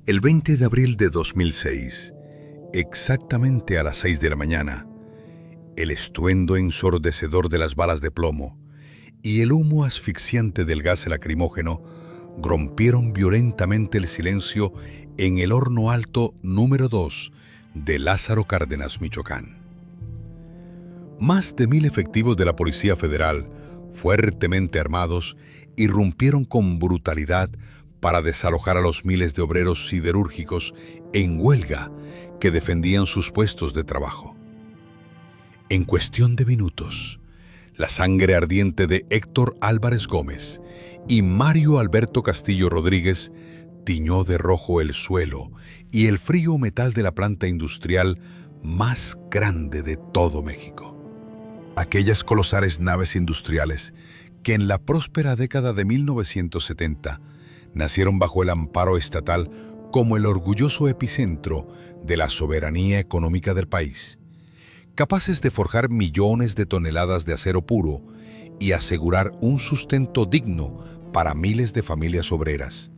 El 20 de abril de 2006, exactamente a las 6 de la mañana, el estruendo ensordecedor de las balas de plomo y el humo asfixiante del gas lacrimógeno rompieron violentamente el silencio en el horno alto número 2 de Lázaro Cárdenas, Michoacán. Más de 1000 efectivos de la Policía Federal, fuertemente armados, irrumpieron con brutalidad para desalojar a los miles de obreros siderúrgicos en huelga que defendían sus puestos de trabajo. En cuestión de minutos, la sangre ardiente de Héctor Álvarez Gómez y Mario Alberto Castillo Rodríguez tiñó de rojo el suelo y el frío metal de la planta industrial más grande de todo México. Aquellas colosales naves industriales que en la próspera década de 1970 nacieron bajo el amparo estatal como el orgulloso epicentro de la soberanía económica del país, capaces de forjar millones de toneladas de acero puro y asegurar un sustento digno para miles de familias obreras,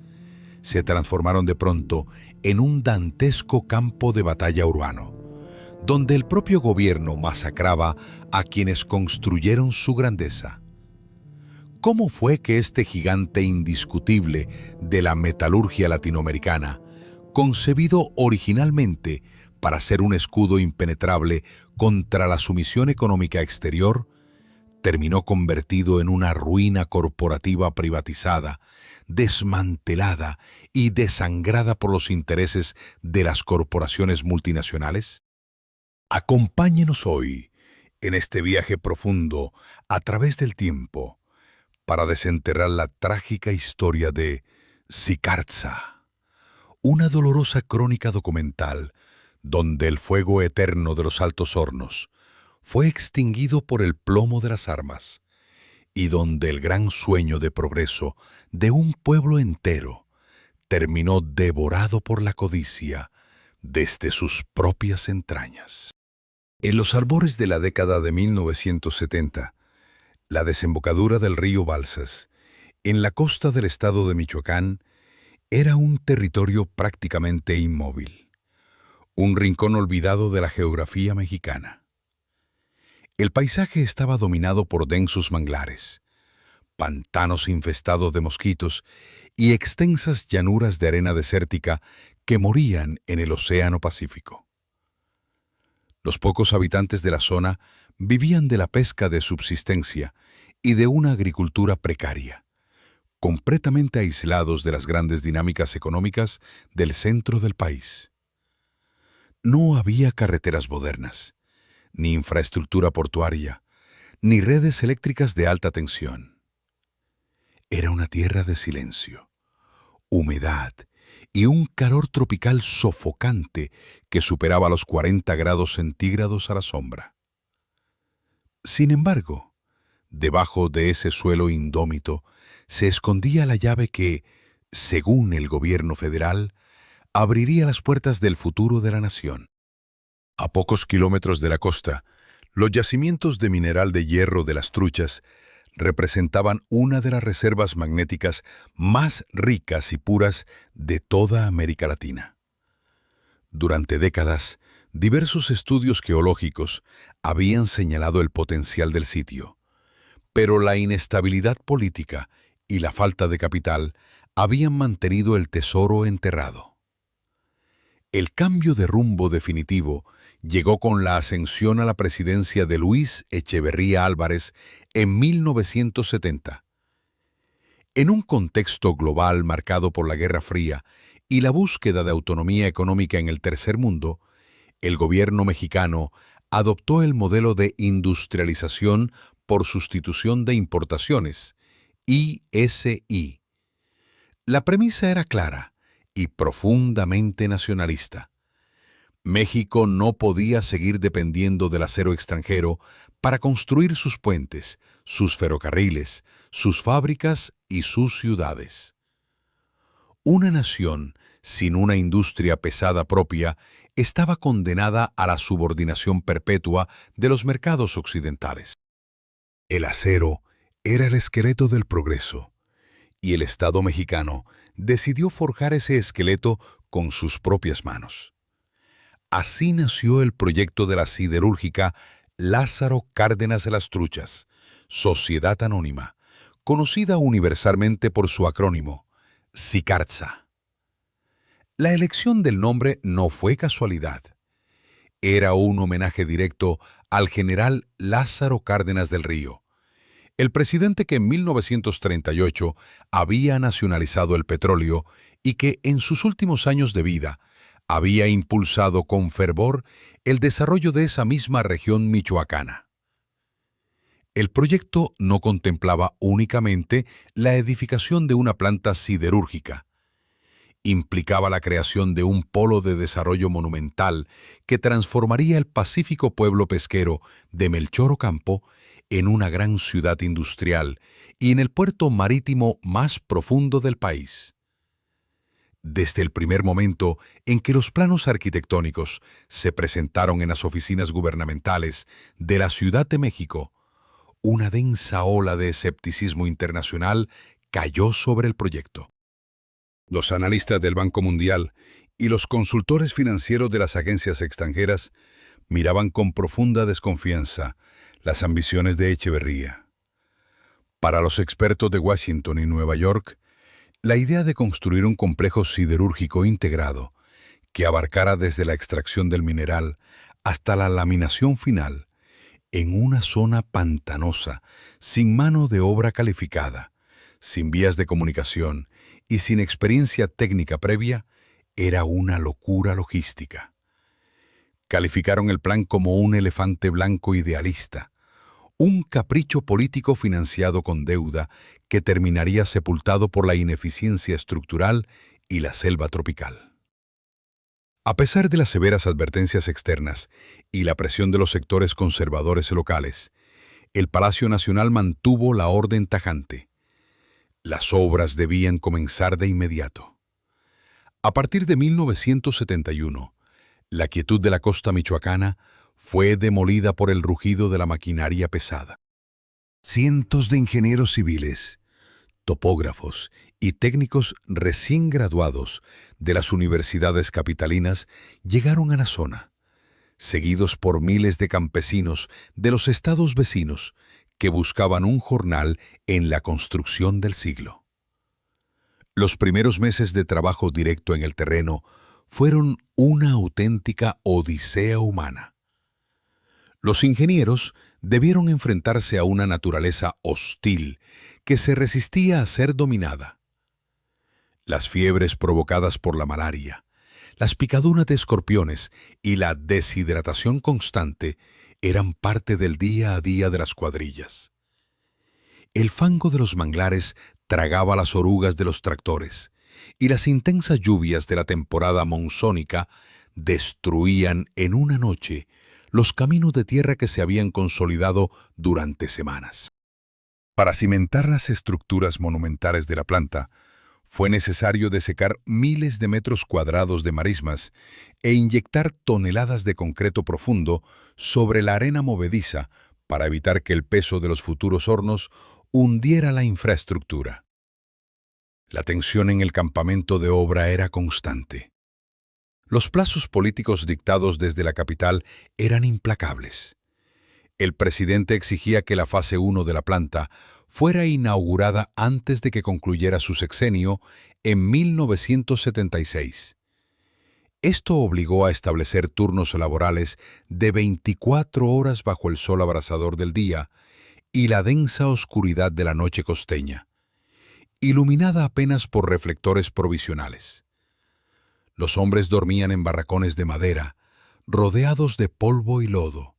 se transformaron de pronto en un dantesco campo de batalla urbano, donde el propio gobierno masacraba a quienes construyeron su grandeza. ¿Cómo fue que este gigante indiscutible de la metalurgia latinoamericana, concebido originalmente para ser un escudo impenetrable contra la sumisión económica exterior, terminó convertido en una ruina corporativa privatizada, desmantelada y desangrada por los intereses de las corporaciones multinacionales? Acompáñenos hoy en este viaje profundo a través del tiempo para desenterrar la trágica historia de Sicarza, una dolorosa crónica documental donde el fuego eterno de los altos hornos fue extinguido por el plomo de las armas y donde el gran sueño de progreso de un pueblo entero terminó devorado por la codicia desde sus propias entrañas. En los albores de la década de 1970, la desembocadura del río Balsas, en la costa del estado de Michoacán, era un territorio prácticamente inmóvil, un rincón olvidado de la geografía mexicana. El paisaje estaba dominado por densos manglares, pantanos infestados de mosquitos y extensas llanuras de arena desértica que morían en el Océano Pacífico. Los pocos habitantes de la zona vivían de la pesca de subsistencia y de una agricultura precaria, completamente aislados de las grandes dinámicas económicas del centro del país. No había carreteras modernas, ni infraestructura portuaria, ni redes eléctricas de alta tensión. Era una tierra de silencio, humedad y un calor tropical sofocante que superaba los 40 grados centígrados a la sombra. Sin embargo, debajo de ese suelo indómito se escondía la llave que, según el gobierno federal, abriría las puertas del futuro de la nación. A pocos kilómetros de la costa, los yacimientos de mineral de hierro de las Truchas representaban una de las reservas magnéticas más ricas y puras de toda América Latina. Durante décadas, diversos estudios geológicos habían señalado el potencial del sitio, pero la inestabilidad política y la falta de capital habían mantenido el tesoro enterrado. El cambio de rumbo definitivo llegó con la ascensión a la presidencia de Luis Echeverría Álvarez en 1970. En un contexto global marcado por la Guerra Fría y la búsqueda de autonomía económica en el tercer mundo, el gobierno mexicano adoptó el modelo de industrialización por sustitución de importaciones, ISI. La premisa era clara y profundamente nacionalista. México no podía seguir dependiendo del acero extranjero para construir sus puentes, sus ferrocarriles, sus fábricas y sus ciudades. Una nación sin una industria pesada propia estaba condenada a la subordinación perpetua de los mercados occidentales. El acero era el esqueleto del progreso, y el Estado mexicano decidió forjar ese esqueleto con sus propias manos. Así nació el proyecto de la siderúrgica Lázaro Cárdenas de las Truchas, Sociedad Anónima, conocida universalmente por su acrónimo, SICARTZA. La elección del nombre no fue casualidad. Era un homenaje directo al general Lázaro Cárdenas del Río, el presidente que en 1938 había nacionalizado el petróleo y que en sus últimos años de vida había impulsado con fervor el desarrollo de esa misma región michoacana. El proyecto no contemplaba únicamente la edificación de una planta siderúrgica. Implicaba la creación de un polo de desarrollo monumental que transformaría el pacífico pueblo pesquero de Melchor Ocampo en una gran ciudad industrial y en el puerto marítimo más profundo del país. Desde el primer momento en que los planos arquitectónicos se presentaron en las oficinas gubernamentales de la Ciudad de México, una densa ola de escepticismo internacional cayó sobre el proyecto. Los analistas del Banco Mundial y los consultores financieros de las agencias extranjeras miraban con profunda desconfianza las ambiciones de Echeverría. Para los expertos de Washington y Nueva York, la idea de construir un complejo siderúrgico integrado que abarcara desde la extracción del mineral hasta la laminación final en una zona pantanosa, sin mano de obra calificada, sin vías de comunicación y sin experiencia técnica previa, era una locura logística. Calificaron el plan como un elefante blanco idealista, un capricho político financiado con deuda que terminaría sepultado por la ineficiencia estructural y la selva tropical. A pesar de las severas advertencias externas y la presión de los sectores conservadores locales, el Palacio Nacional mantuvo la orden tajante. Las obras debían comenzar de inmediato. A partir de 1971, la quietud de la costa michoacana fue demolida por el rugido de la maquinaria pesada. Cientos de ingenieros civiles, topógrafos y técnicos recién graduados de las universidades capitalinas llegaron a la zona, seguidos por miles de campesinos de los estados vecinos que buscaban un jornal en la construcción del siglo. Los primeros meses de trabajo directo en el terreno fueron una auténtica odisea humana. Los ingenieros debieron enfrentarse a una naturaleza hostil que se resistía a ser dominada. Las fiebres provocadas por la malaria, las picaduras de escorpiones y la deshidratación constante eran parte del día a día de las cuadrillas. El fango de los manglares tragaba las orugas de los tractores y las intensas lluvias de la temporada monzónica destruían en una noche los caminos de tierra que se habían consolidado durante semanas. Para cimentar las estructuras monumentales de la planta, fue necesario desecar miles de metros cuadrados de marismas e inyectar toneladas de concreto profundo sobre la arena movediza para evitar que el peso de los futuros hornos hundiera la infraestructura. La tensión en el campamento de obra era constante. Los plazos políticos dictados desde la capital eran implacables. El presidente exigía que la fase 1 de la planta fuera inaugurada antes de que concluyera su sexenio en 1976. Esto obligó a establecer turnos laborales de 24 horas bajo el sol abrasador del día y la densa oscuridad de la noche costeña, iluminada apenas por reflectores provisionales. Los hombres dormían en barracones de madera, rodeados de polvo y lodo,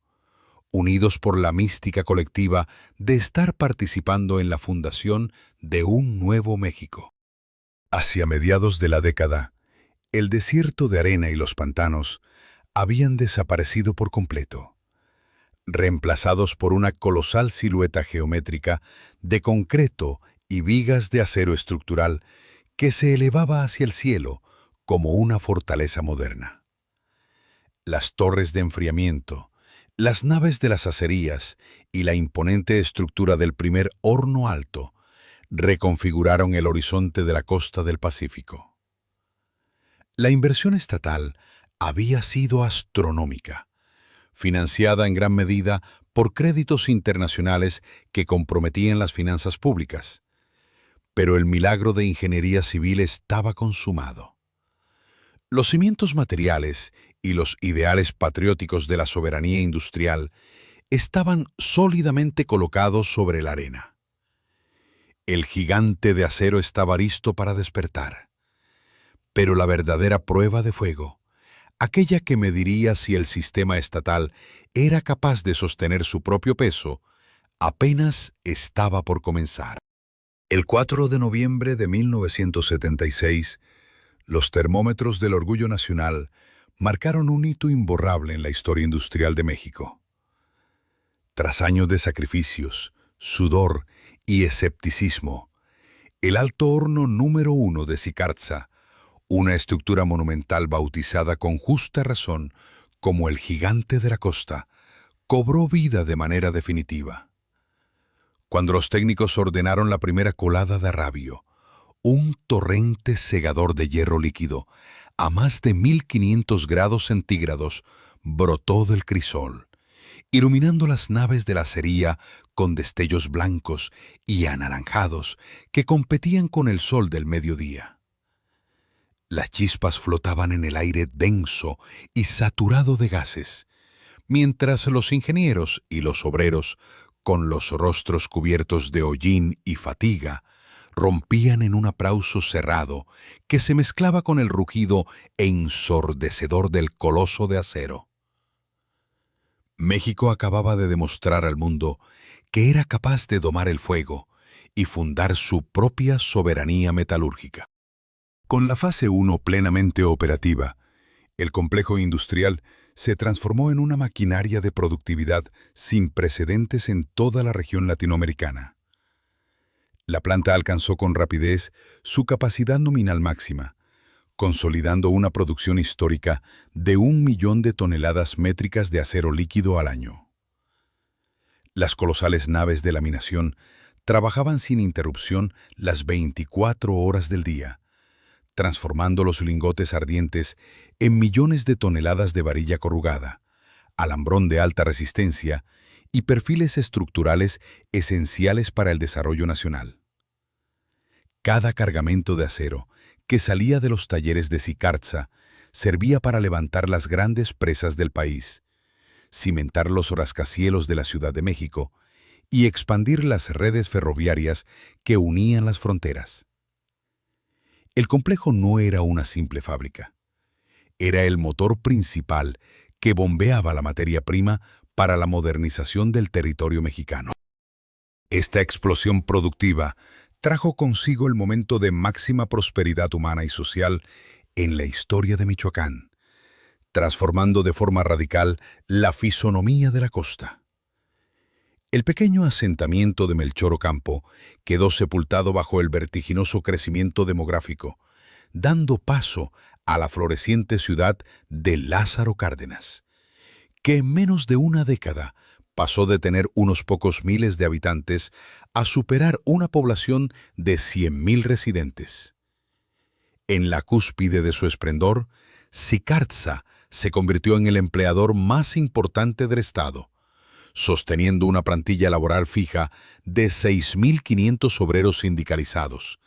unidos por la mística colectiva de estar participando en la fundación de un nuevo México. Hacia mediados de la década, el desierto de arena y los pantanos habían desaparecido por completo, reemplazados por una colosal silueta geométrica de concreto y vigas de acero estructural que se elevaba hacia el cielo como una fortaleza moderna. Las torres de enfriamiento, las naves de las acerías y la imponente estructura del primer horno alto reconfiguraron el horizonte de la costa del Pacífico. La inversión estatal había sido astronómica, financiada en gran medida por créditos internacionales que comprometían las finanzas públicas. Pero el milagro de ingeniería civil estaba consumado. Los cimientos materiales y los ideales patrióticos de la soberanía industrial estaban sólidamente colocados sobre la arena. El gigante de acero estaba listo para despertar. Pero la verdadera prueba de fuego, aquella que mediría si el sistema estatal era capaz de sostener su propio peso, apenas estaba por comenzar. El 4 de noviembre de 1976, los termómetros del orgullo nacional marcaron un hito imborrable en la historia industrial de México. Tras años de sacrificios, sudor y escepticismo, el Alto Horno número 1 de Sicartza, una estructura monumental bautizada con justa razón como el Gigante de la Costa, cobró vida de manera definitiva. Cuando los técnicos ordenaron la primera colada de arrabio, un torrente cegador de hierro líquido, a más de 1500 grados centígrados, brotó del crisol, iluminando las naves de la acería con destellos blancos y anaranjados que competían con el sol del mediodía. Las chispas flotaban en el aire denso y saturado de gases, mientras los ingenieros y los obreros, con los rostros cubiertos de hollín y fatiga, rompían en un aplauso cerrado que se mezclaba con el rugido ensordecedor del coloso de acero. México acababa de demostrar al mundo que era capaz de domar el fuego y fundar su propia soberanía metalúrgica. Con la fase 1 plenamente operativa, el complejo industrial se transformó en una maquinaria de productividad sin precedentes en toda la región latinoamericana. La planta alcanzó con rapidez su capacidad nominal máxima, consolidando una producción histórica de 1 millón de toneladas métricas de acero líquido al año. Las colosales naves de laminación trabajaban sin interrupción las 24 horas del día, transformando los lingotes ardientes en millones de toneladas de varilla corrugada, alambrón de alta resistencia y perfiles estructurales esenciales para el desarrollo nacional. Cada cargamento de acero que salía de los talleres de Sicartza servía para levantar las grandes presas del país, cimentar los rascacielos de la Ciudad de México y expandir las redes ferroviarias que unían las fronteras. El complejo no era una simple fábrica. Era el motor principal que bombeaba la materia prima para la modernización del territorio mexicano. Esta explosión productiva trajo consigo el momento de máxima prosperidad humana y social en la historia de Michoacán, transformando de forma radical la fisonomía de la costa. El pequeño asentamiento de Melchor Ocampo quedó sepultado bajo el vertiginoso crecimiento demográfico, dando paso a la floreciente ciudad de Lázaro Cárdenas, que en menos de una década pasó de tener unos pocos miles de habitantes a superar una población de 100,000 residentes. En la cúspide de su esplendor, Sicartza se convirtió en el empleador más importante del estado, sosteniendo una plantilla laboral fija de 6.500 obreros sindicalizados,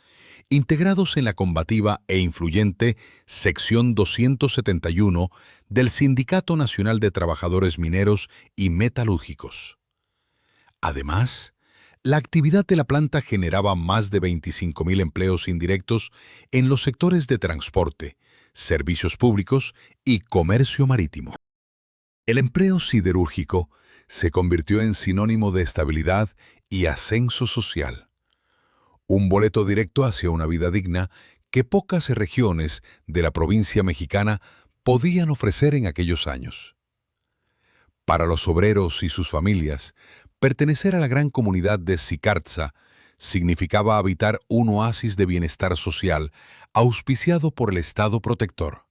integrados en la combativa e influyente Sección 271 del Sindicato Nacional de Trabajadores Mineros y Metalúrgicos. Además, la actividad de la planta generaba más de 25,000 empleos indirectos en los sectores de transporte, servicios públicos y comercio marítimo. El empleo siderúrgico se convirtió en sinónimo de estabilidad y ascenso social. Un boleto directo hacia una vida digna que pocas regiones de la provincia mexicana podían ofrecer en aquellos años. Para los obreros y sus familias, pertenecer a la gran comunidad de Sicartza significaba habitar un oasis de bienestar social auspiciado por el Estado protector.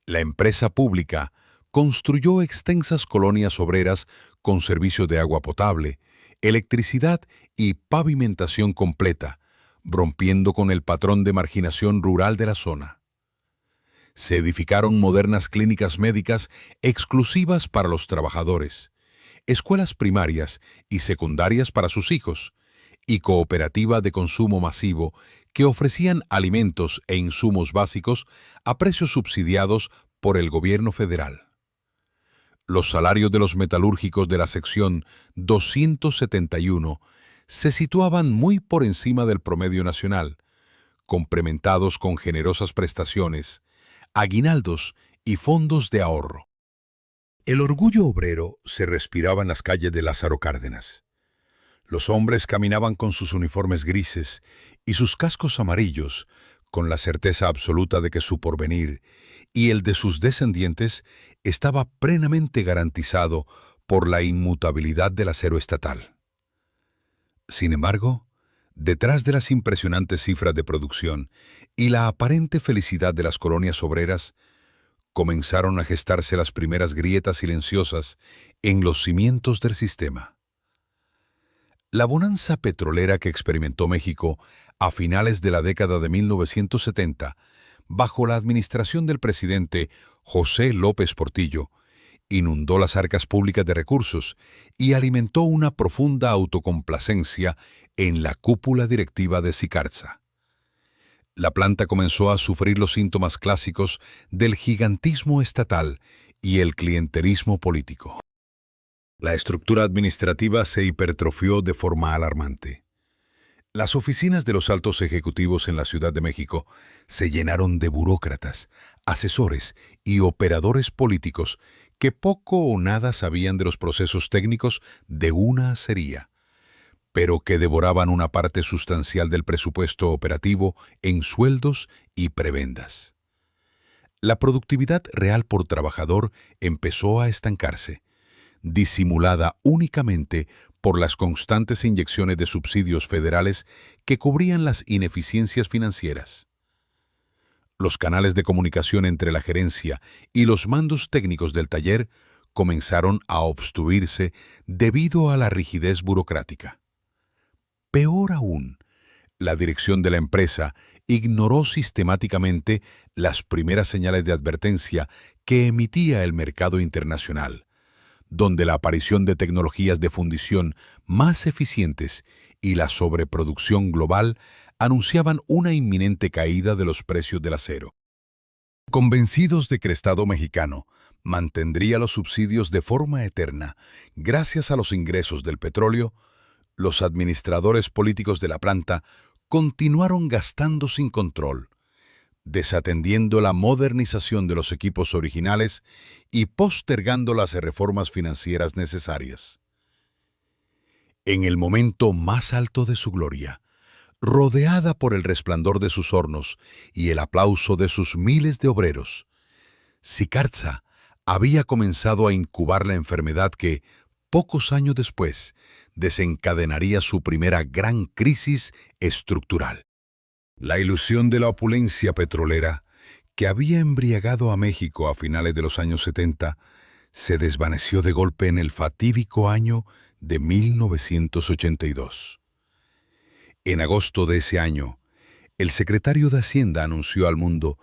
La empresa pública construyó extensas colonias obreras con servicio de agua potable, electricidad y pavimentación completa, rompiendo con el patrón de marginación rural de la zona. Se edificaron modernas clínicas médicas exclusivas para los trabajadores, escuelas primarias y secundarias para sus hijos, y cooperativa de consumo masivo que ofrecían alimentos e insumos básicos a precios subsidiados por el gobierno federal. Los salarios de los metalúrgicos de la sección 271 se situaban muy por encima del promedio nacional, complementados con generosas prestaciones, aguinaldos y fondos de ahorro. El orgullo obrero se respiraba en las calles de Lázaro Cárdenas. Los hombres caminaban con sus uniformes grises y sus cascos amarillos, con la certeza absoluta de que su porvenir y el de sus descendientes estaba plenamente garantizado por la inmutabilidad del acero estatal. Sin embargo, detrás de las impresionantes cifras de producción y la aparente felicidad de las colonias obreras, comenzaron a gestarse las primeras grietas silenciosas en los cimientos del sistema. La bonanza petrolera que experimentó México a finales de la década de 1970, bajo la administración del presidente José López Portillo, inundó las arcas públicas de recursos y alimentó una profunda autocomplacencia en la cúpula directiva de Sicarza. La planta comenzó a sufrir los síntomas clásicos del gigantismo estatal y el clientelismo político. La estructura administrativa se hipertrofió de forma alarmante. Las oficinas de los altos ejecutivos en la Ciudad de México se llenaron de burócratas, asesores y operadores políticos que poco o nada sabían de los procesos técnicos de una acería, pero que devoraban una parte sustancial del presupuesto operativo en sueldos y prebendas. La productividad real por trabajador empezó a estancarse, disimulada únicamente por las constantes inyecciones de subsidios federales que cubrían las ineficiencias financieras. Los canales de comunicación entre la gerencia y los mandos técnicos del taller comenzaron a obstruirse debido a la rigidez burocrática. Peor aún, la dirección de la empresa ignoró sistemáticamente las primeras señales de advertencia que emitía el mercado internacional, donde la aparición de tecnologías de fundición más eficientes y la sobreproducción global anunciaban una inminente caída de los precios del acero. Convencidos de que el Estado mexicano mantendría los subsidios de forma eterna gracias a los ingresos del petróleo, los administradores políticos de la planta continuaron gastando sin control, desatendiendo la modernización de los equipos originales y postergando las reformas financieras necesarias. En el momento más alto de su gloria, rodeada por el resplandor de sus hornos y el aplauso de sus miles de obreros, Sicarza había comenzado a incubar la enfermedad que, pocos años después, desencadenaría su primera gran crisis estructural. La ilusión de la opulencia petrolera, que había embriagado a México a finales de los años 70, se desvaneció de golpe en el fatídico año de 1982. En agosto de ese año, el secretario de Hacienda anunció al mundo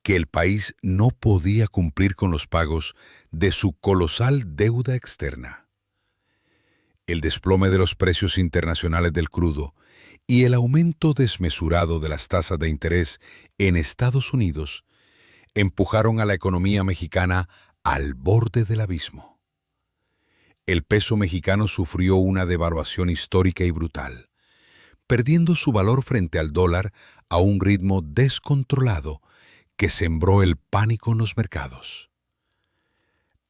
que el país no podía cumplir con los pagos de su colosal deuda externa. El desplome de los precios internacionales del crudo y el aumento desmesurado de las tasas de interés en Estados Unidos empujaron a la economía mexicana al borde del abismo. El peso mexicano sufrió una devaluación histórica y brutal, perdiendo su valor frente al dólar a un ritmo descontrolado que sembró el pánico en los mercados.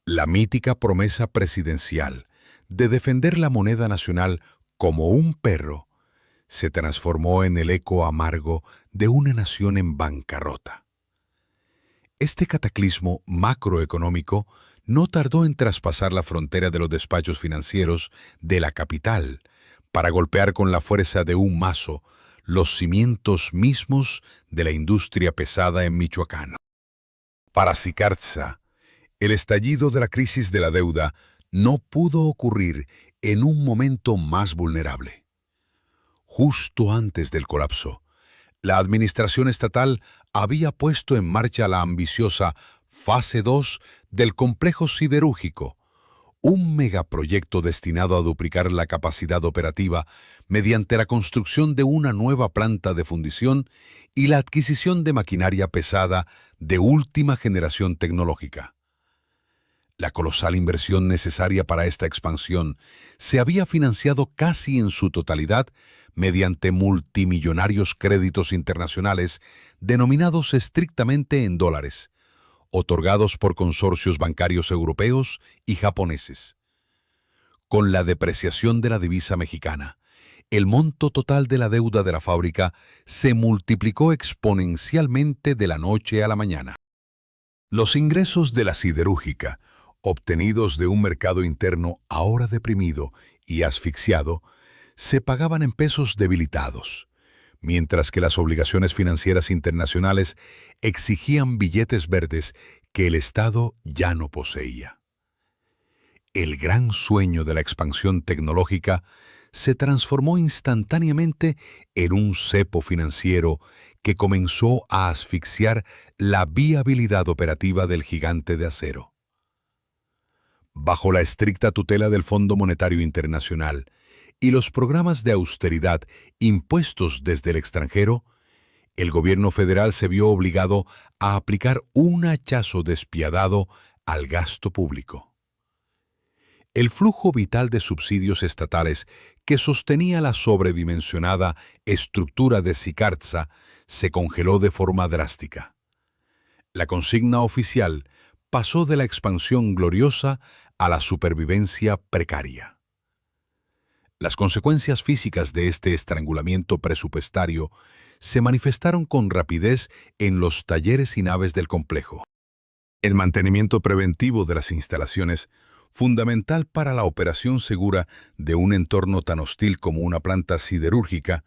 La mítica promesa presidencial de defender la moneda nacional como un perro se transformó en el eco amargo de una nación en bancarrota. Este cataclismo macroeconómico no tardó en traspasar la frontera de los despachos financieros de la capital para golpear con la fuerza de un mazo los cimientos mismos de la industria pesada en Michoacán. Para Sicarza, el estallido de la crisis de la deuda no pudo ocurrir en un momento más vulnerable. Justo antes del colapso, la administración estatal había puesto en marcha la ambiciosa Fase 2 del complejo siderúrgico, un megaproyecto destinado a duplicar la capacidad operativa mediante la construcción de una nueva planta de fundición y la adquisición de maquinaria pesada de última generación tecnológica. La colosal inversión necesaria para esta expansión se había financiado casi en su totalidad mediante multimillonarios créditos internacionales denominados estrictamente en dólares, otorgados por consorcios bancarios europeos y japoneses. Con la depreciación de la divisa mexicana, el monto total de la deuda de la fábrica se multiplicó exponencialmente de la noche a la mañana. Los ingresos de la siderúrgica, obtenidos de un mercado interno ahora deprimido y asfixiado, se pagaban en pesos debilitados, mientras que las obligaciones financieras internacionales exigían billetes verdes que el Estado ya no poseía. El gran sueño de la expansión tecnológica se transformó instantáneamente en un cepo financiero que comenzó a asfixiar la viabilidad operativa del gigante de acero. Bajo la estricta tutela del Fondo Monetario Internacional y los programas de austeridad impuestos desde el extranjero, el gobierno federal se vio obligado a aplicar un hachazo despiadado al gasto público. El flujo vital de subsidios estatales que sostenía la sobredimensionada estructura de Sicartza se congeló de forma drástica. La consigna oficial pasó de la expansión gloriosa a la supervivencia precaria. Las consecuencias físicas de este estrangulamiento presupuestario se manifestaron con rapidez en los talleres y naves del complejo. El mantenimiento preventivo de las instalaciones, fundamental para la operación segura de un entorno tan hostil como una planta siderúrgica,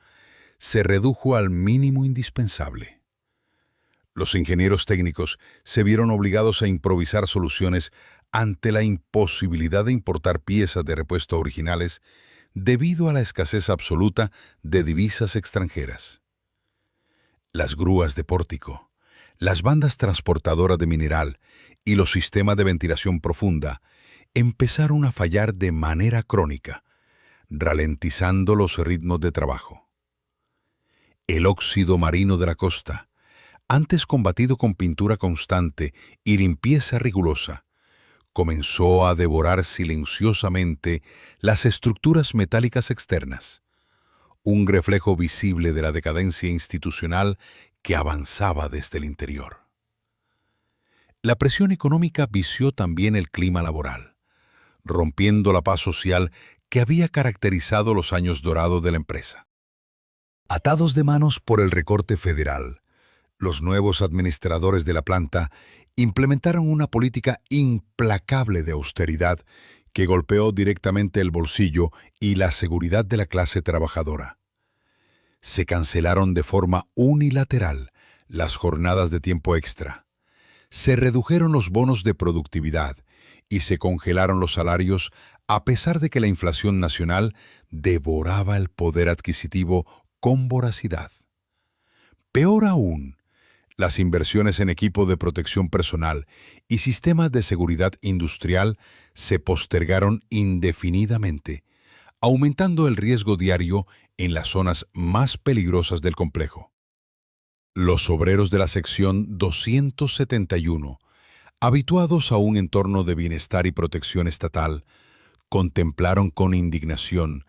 se redujo al mínimo indispensable. Los ingenieros técnicos se vieron obligados a improvisar soluciones ante la imposibilidad de importar piezas de repuesto originales debido a la escasez absoluta de divisas extranjeras. Las grúas de pórtico, las bandas transportadoras de mineral y los sistemas de ventilación profunda empezaron a fallar de manera crónica, ralentizando los ritmos de trabajo. El óxido marino de la costa, antes combatido con pintura constante y limpieza rigurosa, comenzó a devorar silenciosamente las estructuras metálicas externas, un reflejo visible de la decadencia institucional que avanzaba desde el interior. La presión económica vició también el clima laboral, rompiendo la paz social que había caracterizado los años dorados de la empresa. Atados de manos por el recorte federal, los nuevos administradores de la planta implementaron una política implacable de austeridad que golpeó directamente el bolsillo y la seguridad de la clase trabajadora. Se cancelaron de forma unilateral las jornadas de tiempo extra, se redujeron los bonos de productividad y se congelaron los salarios a pesar de que la inflación nacional devoraba el poder adquisitivo con voracidad. Peor aún, las inversiones en equipo de protección personal y sistemas de seguridad industrial se postergaron indefinidamente, aumentando el riesgo diario en las zonas más peligrosas del complejo. Los obreros de la sección 271, habituados a un entorno de bienestar y protección estatal, contemplaron con indignación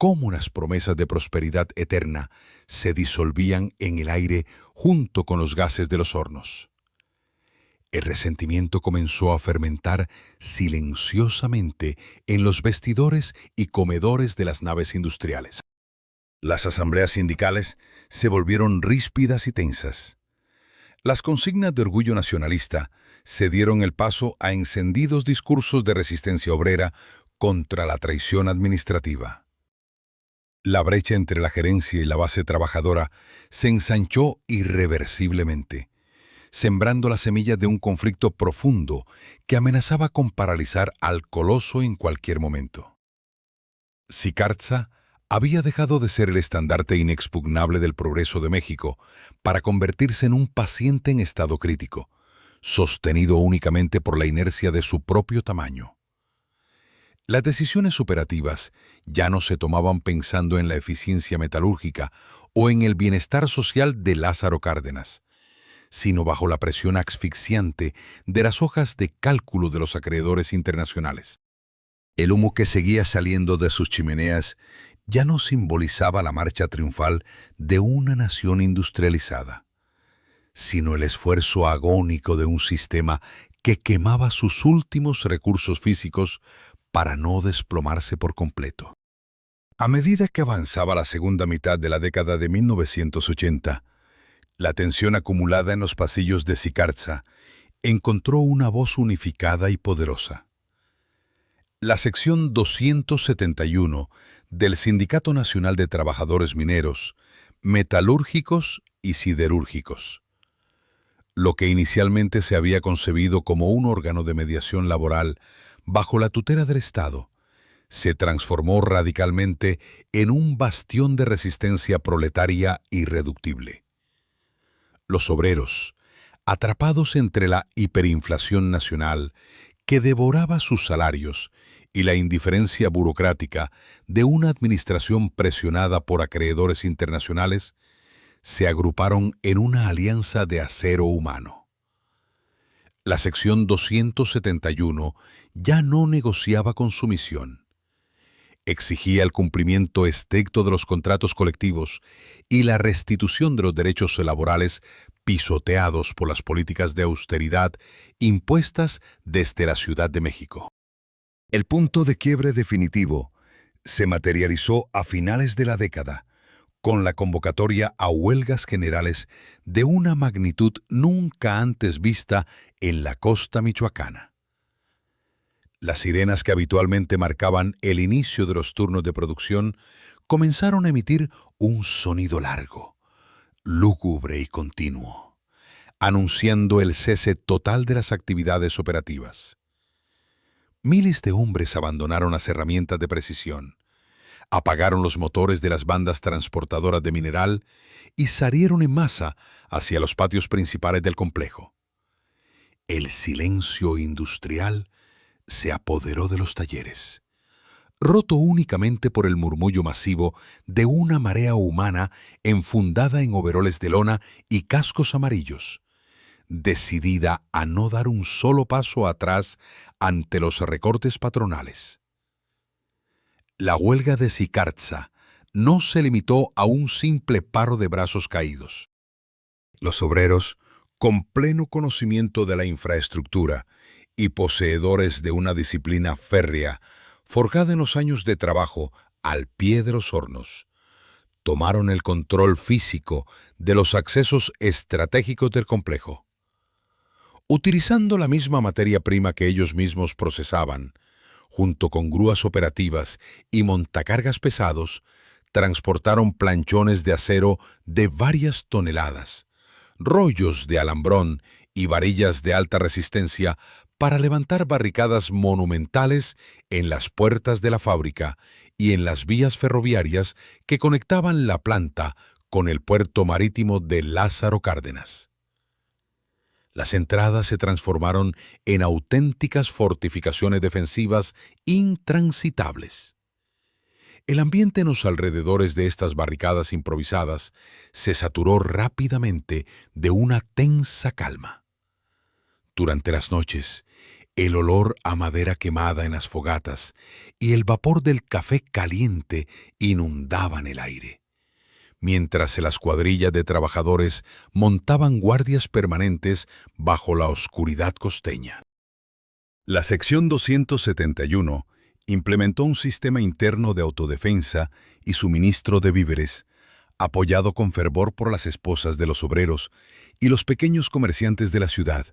cómo las promesas de prosperidad eterna se disolvían en el aire junto con los gases de los hornos. El resentimiento comenzó a fermentar silenciosamente en los vestidores y comedores de las naves industriales. Las asambleas sindicales se volvieron ríspidas y tensas. Las consignas de orgullo nacionalista se dieron el paso a encendidos discursos de resistencia obrera contra la traición administrativa. La brecha entre la gerencia y la base trabajadora se ensanchó irreversiblemente, sembrando la semilla de un conflicto profundo que amenazaba con paralizar al coloso en cualquier momento. Sicartza había dejado de ser el estandarte inexpugnable del progreso de México para convertirse en un paciente en estado crítico, sostenido únicamente por la inercia de su propio tamaño. Las decisiones operativas ya no se tomaban pensando en la eficiencia metalúrgica o en el bienestar social de Lázaro Cárdenas, sino bajo la presión asfixiante de las hojas de cálculo de los acreedores internacionales. El humo que seguía saliendo de sus chimeneas ya no simbolizaba la marcha triunfal de una nación industrializada, sino el esfuerzo agónico de un sistema que quemaba sus últimos recursos físicos para no desplomarse por completo. A medida que avanzaba la segunda mitad de la década de 1980, la tensión acumulada en los pasillos de Sicarza encontró una voz unificada y poderosa. La sección 271 del Sindicato Nacional de Trabajadores Mineros, Metalúrgicos y Siderúrgicos. Lo que inicialmente se había concebido como un órgano de mediación laboral bajo la tutela del Estado, se transformó radicalmente en un bastión de resistencia proletaria irreductible. Los obreros, atrapados entre la hiperinflación nacional que devoraba sus salarios y la indiferencia burocrática de una administración presionada por acreedores internacionales, se agruparon en una alianza de acero humano. La sección 271 ya no negociaba con sumisión. Exigía el cumplimiento estricto de los contratos colectivos y la restitución de los derechos laborales pisoteados por las políticas de austeridad impuestas desde la Ciudad de México. El punto de quiebre definitivo se materializó a finales de la década, con la convocatoria a huelgas generales de una magnitud nunca antes vista en la costa michoacana. Las sirenas que habitualmente marcaban el inicio de los turnos de producción comenzaron a emitir un sonido largo, lúgubre y continuo, anunciando el cese total de las actividades operativas. Miles de hombres abandonaron las herramientas de precisión, apagaron los motores de las bandas transportadoras de mineral y salieron en masa hacia los patios principales del complejo. El silencio industrial se apoderó de los talleres, roto únicamente por el murmullo masivo de una marea humana enfundada en overoles de lona y cascos amarillos, decidida a no dar un solo paso atrás ante los recortes patronales. La huelga de Sicarza no se limitó a un simple paro de brazos caídos. Los obreros, con pleno conocimiento de la infraestructura y poseedores de una disciplina férrea, forjada en los años de trabajo al pie de los hornos, tomaron el control físico de los accesos estratégicos del complejo. Utilizando la misma materia prima que ellos mismos procesaban, junto con grúas operativas y montacargas pesados, transportaron planchones de acero de varias toneladas, rollos de alambrón y varillas de alta resistencia para levantar barricadas monumentales en las puertas de la fábrica y en las vías ferroviarias que conectaban la planta con el puerto marítimo de Lázaro Cárdenas. Las entradas se transformaron en auténticas fortificaciones defensivas intransitables. El ambiente en los alrededores de estas barricadas improvisadas se saturó rápidamente de una tensa calma. Durante las noches, el olor a madera quemada en las fogatas y el vapor del café caliente inundaban el aire, mientras las cuadrillas de trabajadores montaban guardias permanentes bajo la oscuridad costeña. La sección 271 implementó un sistema interno de autodefensa y suministro de víveres, apoyado con fervor por las esposas de los obreros y los pequeños comerciantes de la ciudad,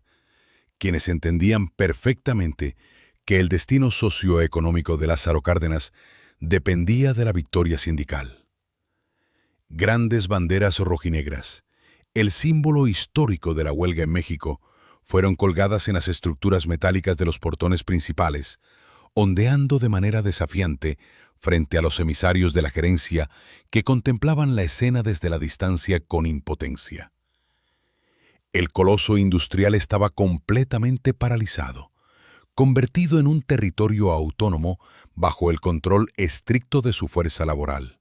quienes entendían perfectamente que el destino socioeconómico de Lázaro Cárdenas dependía de la victoria sindical. Grandes banderas rojinegras, el símbolo histórico de la huelga en México, fueron colgadas en las estructuras metálicas de los portones principales, ondeando de manera desafiante frente a los emisarios de la gerencia que contemplaban la escena desde la distancia con impotencia. El coloso industrial estaba completamente paralizado, convertido en un territorio autónomo bajo el control estricto de su fuerza laboral,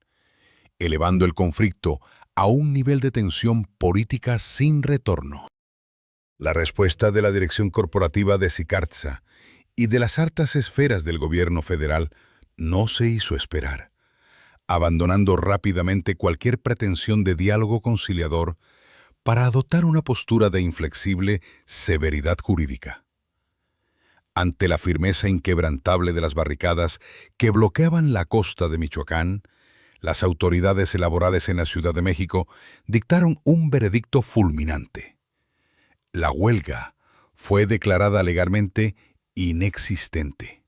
elevando el conflicto a un nivel de tensión política sin retorno. La respuesta de la dirección corporativa de Sicarza y de las altas esferas del gobierno federal no se hizo esperar, abandonando rápidamente cualquier pretensión de diálogo conciliador para adoptar una postura de inflexible severidad jurídica. Ante la firmeza inquebrantable de las barricadas que bloqueaban la costa de Michoacán, las autoridades laborales en la Ciudad de México dictaron un veredicto fulminante. La huelga fue declarada legalmente inexistente.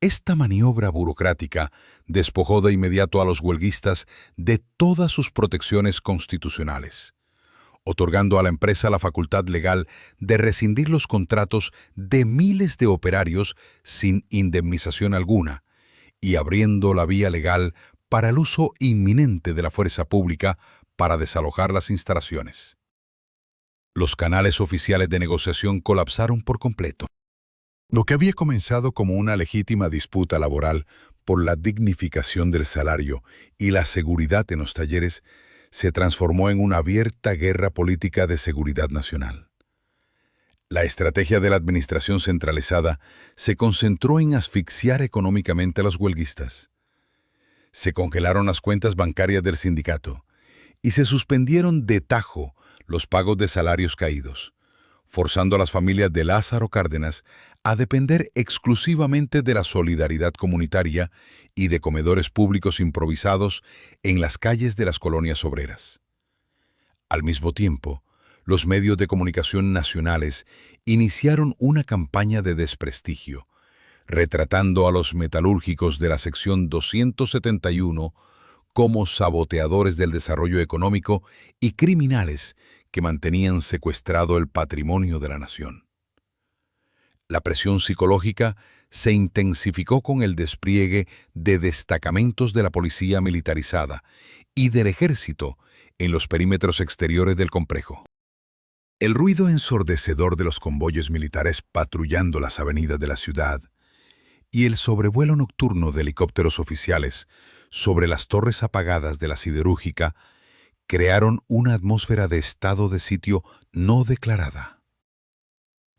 Esta maniobra burocrática despojó de inmediato a los huelguistas de todas sus protecciones constitucionales, otorgando a la empresa la facultad legal de rescindir los contratos de miles de operarios sin indemnización alguna y abriendo la vía legal para el uso inminente de la fuerza pública para desalojar las instalaciones. Los canales oficiales de negociación colapsaron por completo. Lo que había comenzado como una legítima disputa laboral por la dignificación del salario y la seguridad en los talleres se transformó en una abierta guerra política de seguridad nacional. La estrategia de la administración centralizada se concentró en asfixiar económicamente a los huelguistas. Se congelaron las cuentas bancarias del sindicato y se suspendieron de tajo los pagos de salarios caídos, forzando a las familias de Lázaro Cárdenas a depender exclusivamente de la solidaridad comunitaria y de comedores públicos improvisados en las calles de las colonias obreras. Al mismo tiempo, los medios de comunicación nacionales iniciaron una campaña de desprestigio, retratando a los metalúrgicos de la sección 271 como saboteadores del desarrollo económico y criminales que mantenían secuestrado el patrimonio de la nación. La presión psicológica se intensificó con el despliegue de destacamentos de la policía militarizada y del ejército en los perímetros exteriores del complejo. El ruido ensordecedor de los convoyes militares patrullando las avenidas de la ciudad y el sobrevuelo nocturno de helicópteros oficiales sobre las torres apagadas de la siderúrgica crearon una atmósfera de estado de sitio no declarada.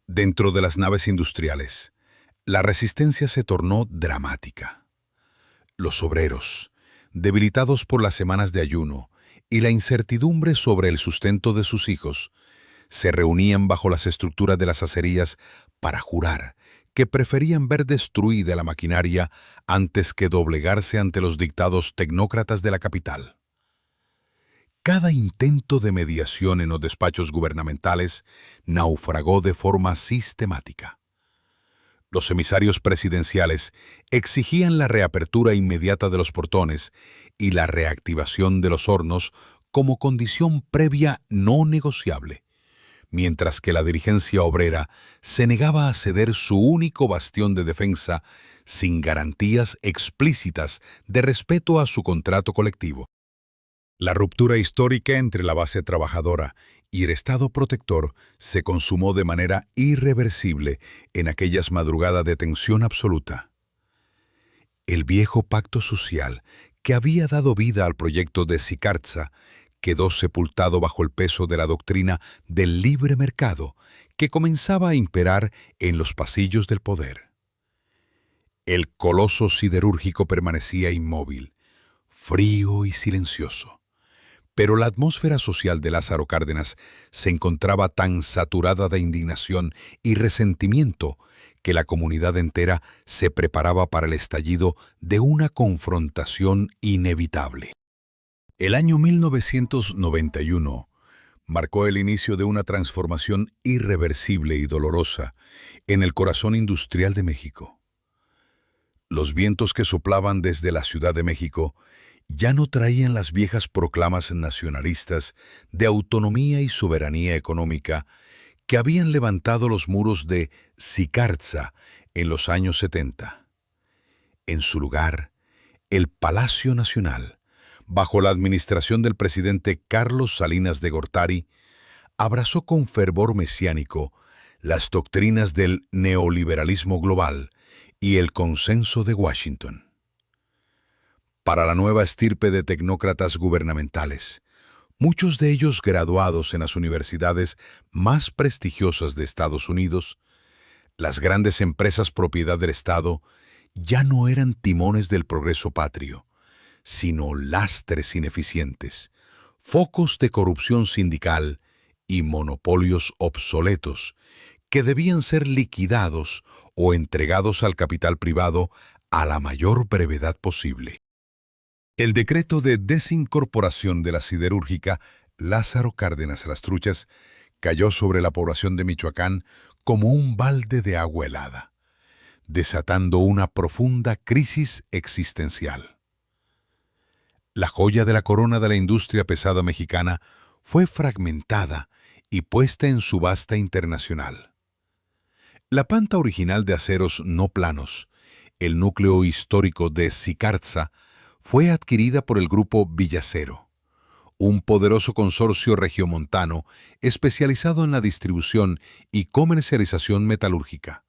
Dentro de las naves industriales, la resistencia se tornó dramática. Los obreros, debilitados por las semanas de ayuno y la incertidumbre sobre el sustento de sus hijos, se reunían bajo las estructuras de las acerías para jurar que preferían ver destruida la maquinaria antes que doblegarse ante los dictados tecnócratas de la capital. Cada intento de mediación en los despachos gubernamentales naufragó de forma sistemática. Los emisarios presidenciales exigían la reapertura inmediata de los portones y la reactivación de los hornos como condición previa no negociable, mientras que la dirigencia obrera se negaba a ceder su único bastión de defensa sin garantías explícitas de respeto a su contrato colectivo. La ruptura histórica entre la base trabajadora y el Estado protector se consumó de manera irreversible en aquellas madrugadas de tensión absoluta. El viejo pacto social que había dado vida al proyecto de Sicarza quedó sepultado bajo el peso de la doctrina del libre mercado que comenzaba a imperar en los pasillos del poder. El coloso siderúrgico permanecía inmóvil, frío y silencioso. Pero la atmósfera social de Lázaro Cárdenas se encontraba tan saturada de indignación y resentimiento que la comunidad entera se preparaba para el estallido de una confrontación inevitable. El año 1991 marcó el inicio de una transformación irreversible y dolorosa en el corazón industrial de México. Los vientos que soplaban desde la Ciudad de México ya no traían las viejas proclamas nacionalistas de autonomía y soberanía económica que habían levantado los muros de Sicarza en los años 70. En su lugar, El Palacio Nacional, bajo la administración del presidente Carlos Salinas de Gortari, abrazó con fervor mesiánico las doctrinas del neoliberalismo global y el consenso de Washington. Para la nueva estirpe de tecnócratas gubernamentales, muchos de ellos graduados en las universidades más prestigiosas de Estados Unidos, las grandes empresas propiedad del Estado ya no eran timones del progreso patrio, sino lastres ineficientes, focos de corrupción sindical y monopolios obsoletos que debían ser liquidados o entregados al capital privado a la mayor brevedad posible. El decreto de desincorporación de la siderúrgica Lázaro Cárdenas Las Truchas cayó sobre la población de Michoacán como un balde de agua helada, desatando una profunda crisis existencial. La joya de la corona de la industria pesada mexicana fue fragmentada y puesta en subasta internacional. La planta original de aceros no planos, el núcleo histórico de Sicarza, fue adquirida por el grupo Villacero, un poderoso consorcio regiomontano especializado en la distribución y comercialización metalúrgica.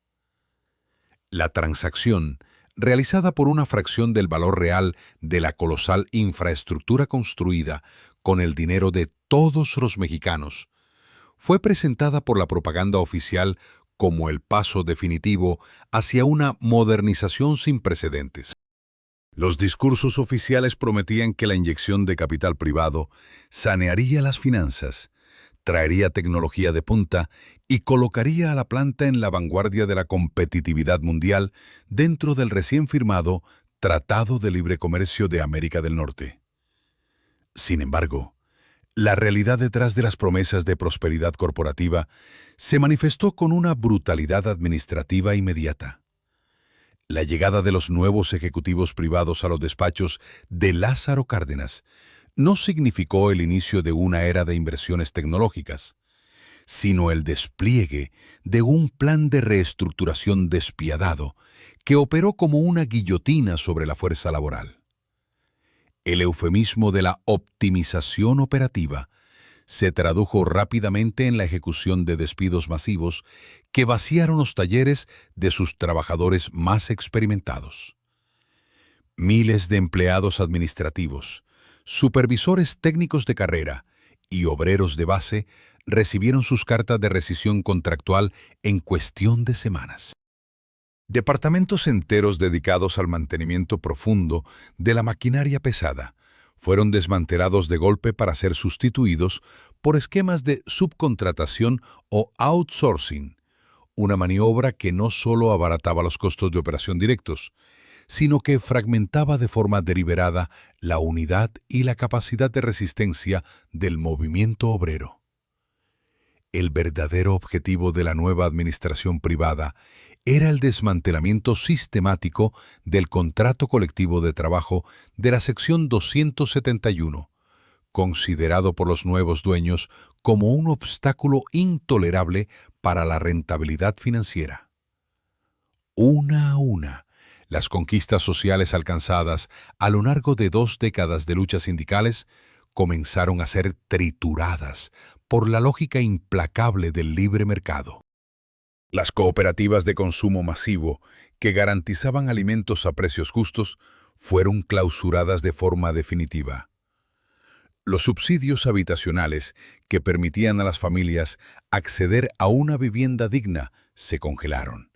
La transacción, realizada por una fracción del valor real de la colosal infraestructura construida con el dinero de todos los mexicanos, fue presentada por la propaganda oficial como el paso definitivo hacia una modernización sin precedentes. Los discursos oficiales prometían que la inyección de capital privado sanearía las finanzas, traería tecnología de punta y colocaría a la planta en la vanguardia de la competitividad mundial dentro del recién firmado Tratado de Libre Comercio de América del Norte. Sin embargo, la realidad detrás de las promesas de prosperidad corporativa se manifestó con una brutalidad administrativa inmediata. La llegada de los nuevos ejecutivos privados a los despachos de Lázaro Cárdenas no significó el inicio de una era de inversiones tecnológicas, sino el despliegue de un plan de reestructuración despiadado que operó como una guillotina sobre la fuerza laboral. El eufemismo de la optimización operativa se tradujo rápidamente en la ejecución de despidos masivos que vaciaron los talleres de sus trabajadores más experimentados. Miles de empleados administrativos, supervisores técnicos de carrera y obreros de base recibieron sus cartas de rescisión contractual en cuestión de semanas. Departamentos enteros dedicados al mantenimiento profundo de la maquinaria pesada fueron desmantelados de golpe para ser sustituidos por esquemas de subcontratación o outsourcing, una maniobra que no solo abarataba los costos de operación directos, sino que fragmentaba de forma deliberada la unidad y la capacidad de resistencia del movimiento obrero. El verdadero objetivo de la nueva administración privada era el desmantelamiento sistemático del contrato colectivo de trabajo de la sección 271, considerado por los nuevos dueños como un obstáculo intolerable para la rentabilidad financiera. Una a una, las conquistas sociales alcanzadas a lo largo de 2 décadas de luchas sindicales comenzaron a ser trituradas por la lógica implacable del libre mercado. Las cooperativas de consumo masivo, que garantizaban alimentos a precios justos, fueron clausuradas de forma definitiva. Los subsidios habitacionales que permitían a las familias acceder a una vivienda digna se congelaron.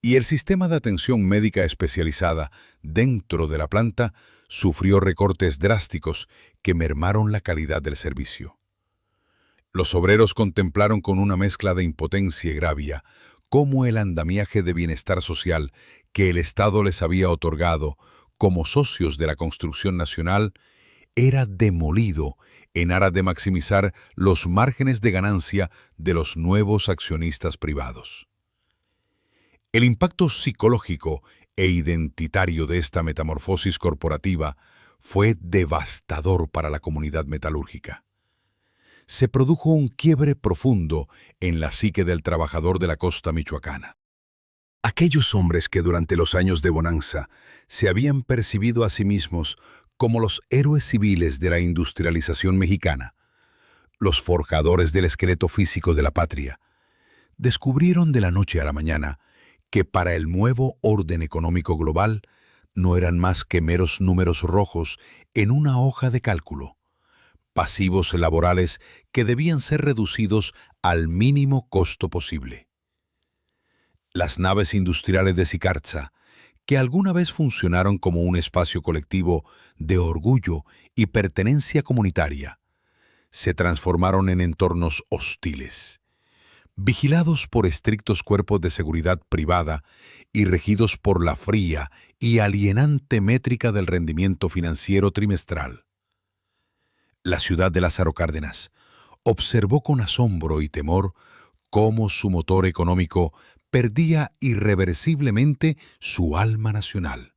Y el sistema de atención médica especializada dentro de la planta sufrió recortes drásticos que mermaron la calidad del servicio. Los obreros contemplaron con una mezcla de impotencia y gravia cómo el andamiaje de bienestar social que el Estado les había otorgado como socios de la construcción nacional era demolido en aras de maximizar los márgenes de ganancia de los nuevos accionistas privados. El impacto psicológico e identitario de esta metamorfosis corporativa fue devastador para la comunidad metalúrgica. Se produjo un quiebre profundo en la psique del trabajador de la costa michoacana. Aquellos hombres que durante los años de bonanza se habían percibido a sí mismos como los héroes civiles de la industrialización mexicana, los forjadores del esqueleto físico de la patria, descubrieron de la noche a la mañana que para el nuevo orden económico global no eran más que meros números rojos en una hoja de cálculo, pasivos laborales que debían ser reducidos al mínimo costo posible. Las naves industriales de Sicarza, que alguna vez funcionaron como un espacio colectivo de orgullo y pertenencia comunitaria, se transformaron en entornos hostiles, vigilados por estrictos cuerpos de seguridad privada y regidos por la fría y alienante métrica del rendimiento financiero trimestral. La ciudad de Lázaro Cárdenas observó con asombro y temor cómo su motor económico perdía irreversiblemente su alma nacional,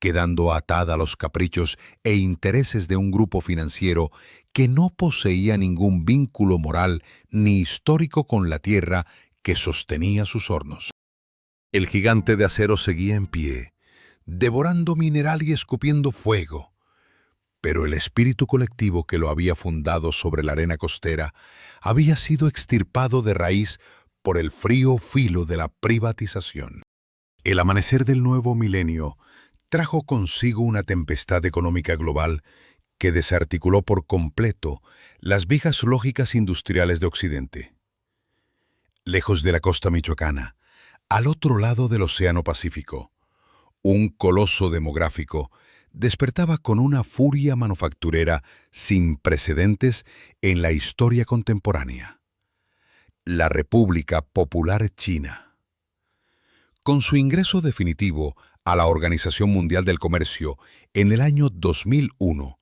quedando atada a los caprichos e intereses de un grupo financiero que no poseía ningún vínculo moral ni histórico con la tierra que sostenía sus hornos. El gigante de acero seguía en pie, devorando mineral y escupiendo fuego, pero el espíritu colectivo que lo había fundado sobre la arena costera había sido extirpado de raíz por el frío filo de la privatización. El amanecer del nuevo milenio trajo consigo una tempestad económica global que desarticuló por completo las viejas lógicas industriales de Occidente. Lejos de la costa michoacana, al otro lado del Océano Pacífico, un coloso demográfico despertaba con una furia manufacturera sin precedentes en la historia contemporánea: la República Popular China. Con su ingreso definitivo a la Organización Mundial del Comercio en el año 2001,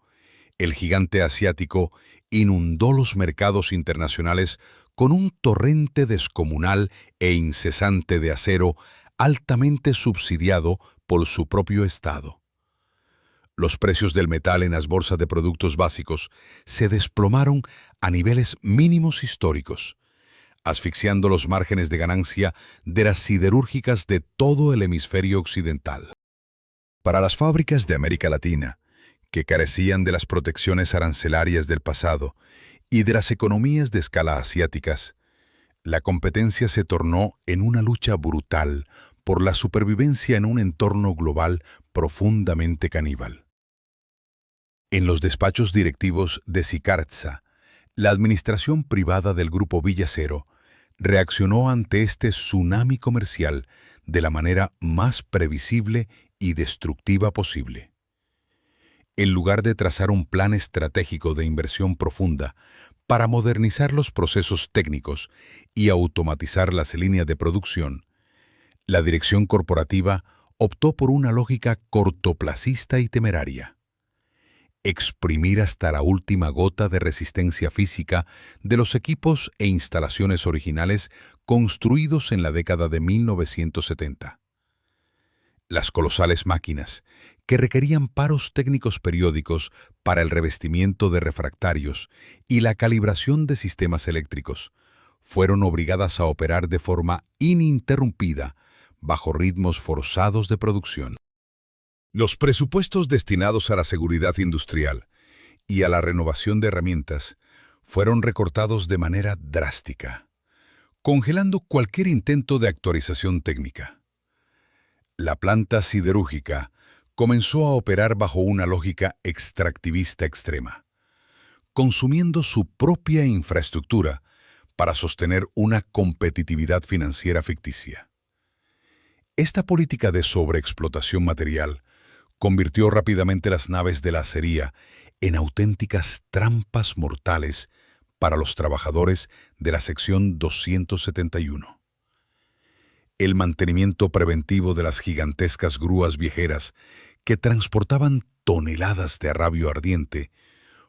el gigante asiático inundó los mercados internacionales con un torrente descomunal e incesante de acero altamente subsidiado por su propio Estado. Los precios del metal en las bolsas de productos básicos se desplomaron a niveles mínimos históricos, asfixiando los márgenes de ganancia de las siderúrgicas de todo el hemisferio occidental. Para las fábricas de América Latina, que carecían de las protecciones arancelarias del pasado y de las economías de escala asiáticas, la competencia se tornó en una lucha brutal por la supervivencia en un entorno global profundamente caníbal. En los despachos directivos de Sicarza, la administración privada del Grupo Villacero reaccionó ante este tsunami comercial de la manera más previsible y destructiva posible. En lugar de trazar un plan estratégico de inversión profunda para modernizar los procesos técnicos y automatizar las líneas de producción, la dirección corporativa optó por una lógica cortoplacista y temeraria: exprimir hasta la última gota de resistencia física de los equipos e instalaciones originales construidos en la década de 1970. Las colosales máquinas, que requerían paros técnicos periódicos para el revestimiento de refractarios y la calibración de sistemas eléctricos, fueron obligadas a operar de forma ininterrumpida bajo ritmos forzados de producción. Los presupuestos destinados a la seguridad industrial y a la renovación de herramientas fueron recortados de manera drástica, congelando cualquier intento de actualización técnica. La planta siderúrgica comenzó a operar bajo una lógica extractivista extrema, consumiendo su propia infraestructura para sostener una competitividad financiera ficticia. Esta política de sobreexplotación material convirtió rápidamente las naves de la acería en auténticas trampas mortales para los trabajadores de la sección 271. El mantenimiento preventivo de las gigantescas grúas viejeras que transportaban toneladas de arrabio ardiente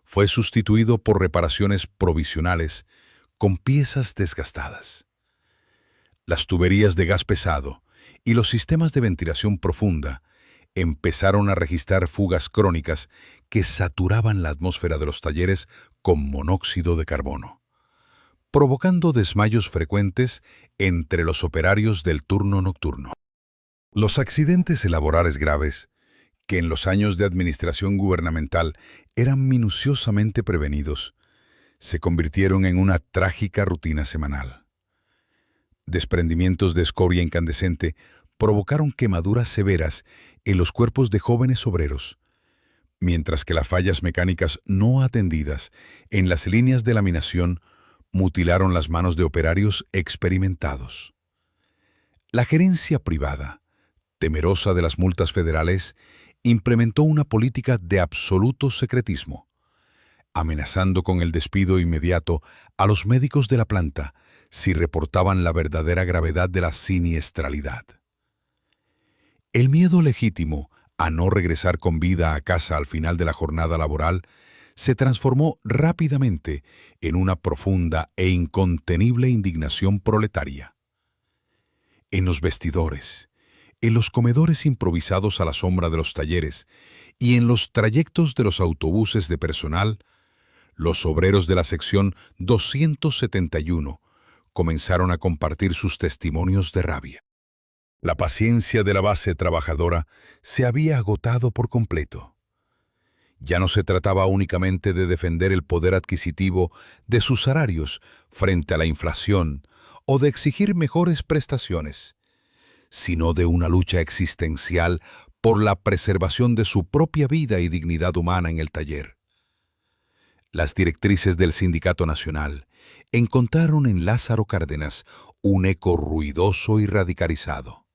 fue sustituido por reparaciones provisionales con piezas desgastadas. Las tuberías de gas pesado y los sistemas de ventilación profunda empezaron a registrar fugas crónicas que saturaban la atmósfera de los talleres con monóxido de carbono, provocando desmayos frecuentes entre los operarios del turno nocturno. Los accidentes laborales graves, que en los años de administración gubernamental eran minuciosamente prevenidos, se convirtieron en una trágica rutina semanal. Desprendimientos de escoria incandescente provocaron quemaduras severas en los cuerpos de jóvenes obreros, mientras que las fallas mecánicas no atendidas en las líneas de laminación mutilaron las manos de operarios experimentados. La gerencia privada, temerosa de las multas federales, implementó una política de absoluto secretismo, amenazando con el despido inmediato a los médicos de la planta si reportaban la verdadera gravedad de la siniestralidad. El miedo legítimo a no regresar con vida a casa al final de la jornada laboral se transformó rápidamente en una profunda e incontenible indignación proletaria. En los vestidores, en los comedores improvisados a la sombra de los talleres y en los trayectos de los autobuses de personal, los obreros de la sección 271 comenzaron a compartir sus testimonios de rabia. La paciencia de la base trabajadora se había agotado por completo. Ya no se trataba únicamente de defender el poder adquisitivo de sus salarios frente a la inflación o de exigir mejores prestaciones, sino de una lucha existencial por la preservación de su propia vida y dignidad humana en el taller. Las directrices del Sindicato Nacional encontraron en Lázaro Cárdenas un eco ruidoso y radicalizado.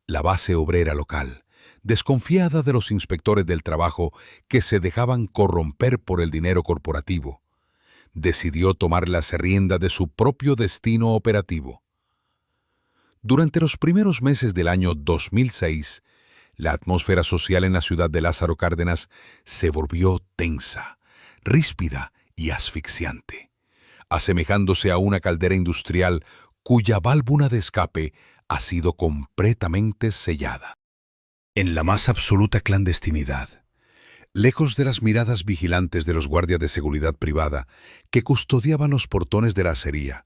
La base obrera local, desconfiada de los inspectores del trabajo que se dejaban corromper por el dinero corporativo, decidió tomar las riendas de su propio destino operativo. Durante los primeros meses del año 2006, la atmósfera social en la ciudad de Lázaro Cárdenas se volvió tensa, ríspida y asfixiante, asemejándose a una caldera industrial cuya válvula de escape ha sido completamente sellada. En la más absoluta clandestinidad, lejos de las miradas vigilantes de los guardias de seguridad privada que custodiaban los portones de la acería,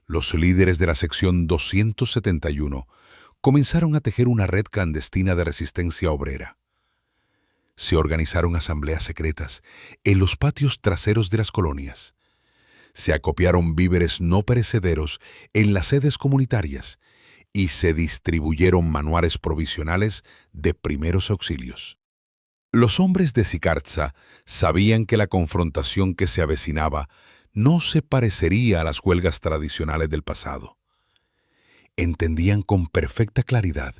los líderes de la sección 271 comenzaron a tejer una red clandestina de resistencia obrera. Se organizaron asambleas secretas en los patios traseros de las colonias. Se acopiaron víveres no perecederos en las sedes comunitarias y se distribuyeron manuales provisionales de primeros auxilios. Los hombres de Sicarza sabían que la confrontación que se avecinaba no se parecería a las huelgas tradicionales del pasado. Entendían con perfecta claridad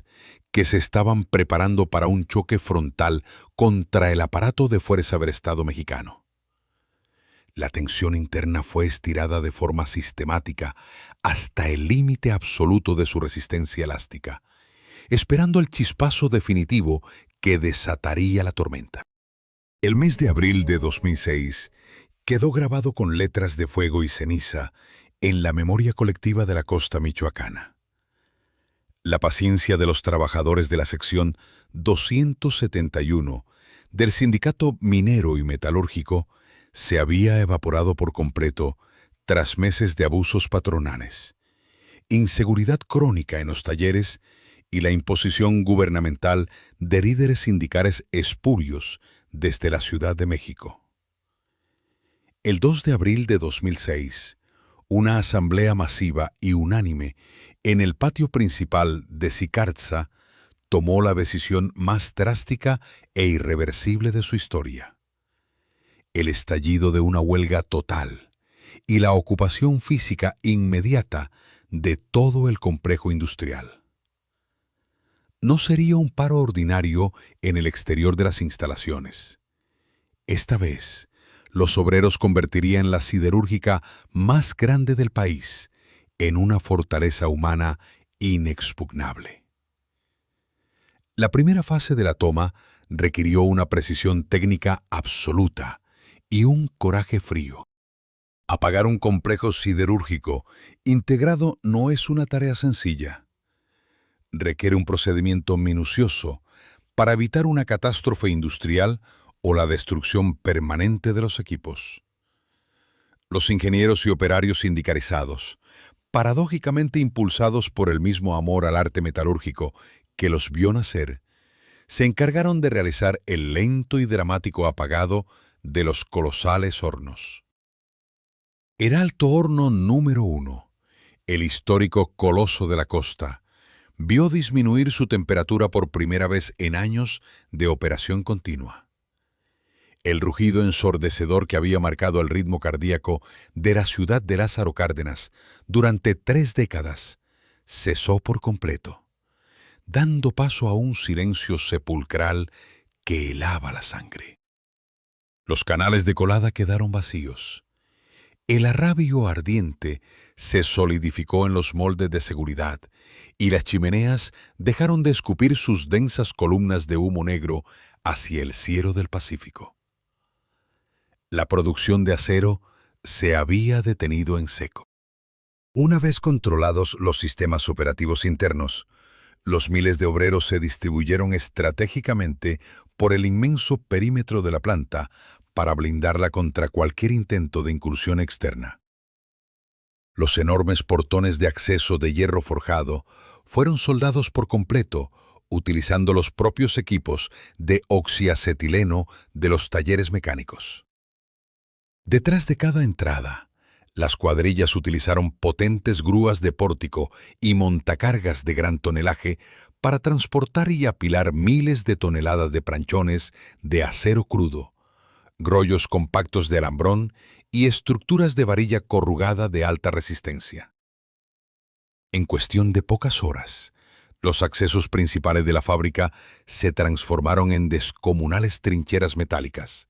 que se estaban preparando para un choque frontal contra el aparato de fuerza del Estado mexicano. La tensión interna fue estirada de forma sistemática hasta el límite absoluto de su resistencia elástica, esperando el chispazo definitivo que desataría la tormenta. El mes de abril de 2006 quedó grabado con letras de fuego y ceniza en la memoria colectiva de la costa michoacana. La paciencia de los trabajadores de la sección 271 del Sindicato Minero y Metalúrgico se había evaporado por completo tras meses de abusos patronales, inseguridad crónica en los talleres y la imposición gubernamental de líderes sindicales espurios desde la Ciudad de México. El 2 de abril de 2006, una asamblea masiva y unánime en el patio principal de Sicarza tomó la decisión más drástica e irreversible de su historia: el estallido de una huelga total y la ocupación física inmediata de todo el complejo industrial. No sería un paro ordinario en el exterior de las instalaciones. Esta vez, los obreros convertirían la siderúrgica más grande del país en una fortaleza humana inexpugnable. La primera fase de la toma requirió una precisión técnica absoluta y un coraje frío. Apagar un complejo siderúrgico integrado no es una tarea sencilla. Requiere un procedimiento minucioso para evitar una catástrofe industrial o la destrucción permanente de los equipos. Los ingenieros y operarios sindicalizados, paradójicamente impulsados por el mismo amor al arte metalúrgico que los vio nacer, se encargaron de realizar el lento y dramático apagado de los colosales hornos. El Alto Horno número 1, el histórico coloso de la costa, vio disminuir su temperatura por primera vez en años de operación continua. El rugido ensordecedor que había marcado el ritmo cardíaco de la ciudad de Lázaro Cárdenas durante 3 décadas cesó por completo, dando paso a un silencio sepulcral que helaba la sangre. Los canales de colada quedaron vacíos. El arrabio ardiente se solidificó en los moldes de seguridad y las chimeneas dejaron de escupir sus densas columnas de humo negro hacia el cielo del Pacífico. La producción de acero se había detenido en seco. Una vez controlados los sistemas operativos internos, los miles de obreros se distribuyeron estratégicamente por el inmenso perímetro de la planta para blindarla contra cualquier intento de incursión externa. Los enormes portones de acceso de hierro forjado fueron soldados por completo, utilizando los propios equipos de oxiacetileno de los talleres mecánicos. Detrás de cada entrada, las cuadrillas utilizaron potentes grúas de pórtico y montacargas de gran tonelaje para transportar y apilar miles de toneladas de pranchones de acero crudo, grollos compactos de alambrón y estructuras de varilla corrugada de alta resistencia. En cuestión de pocas horas, los accesos principales de la fábrica se transformaron en descomunales trincheras metálicas,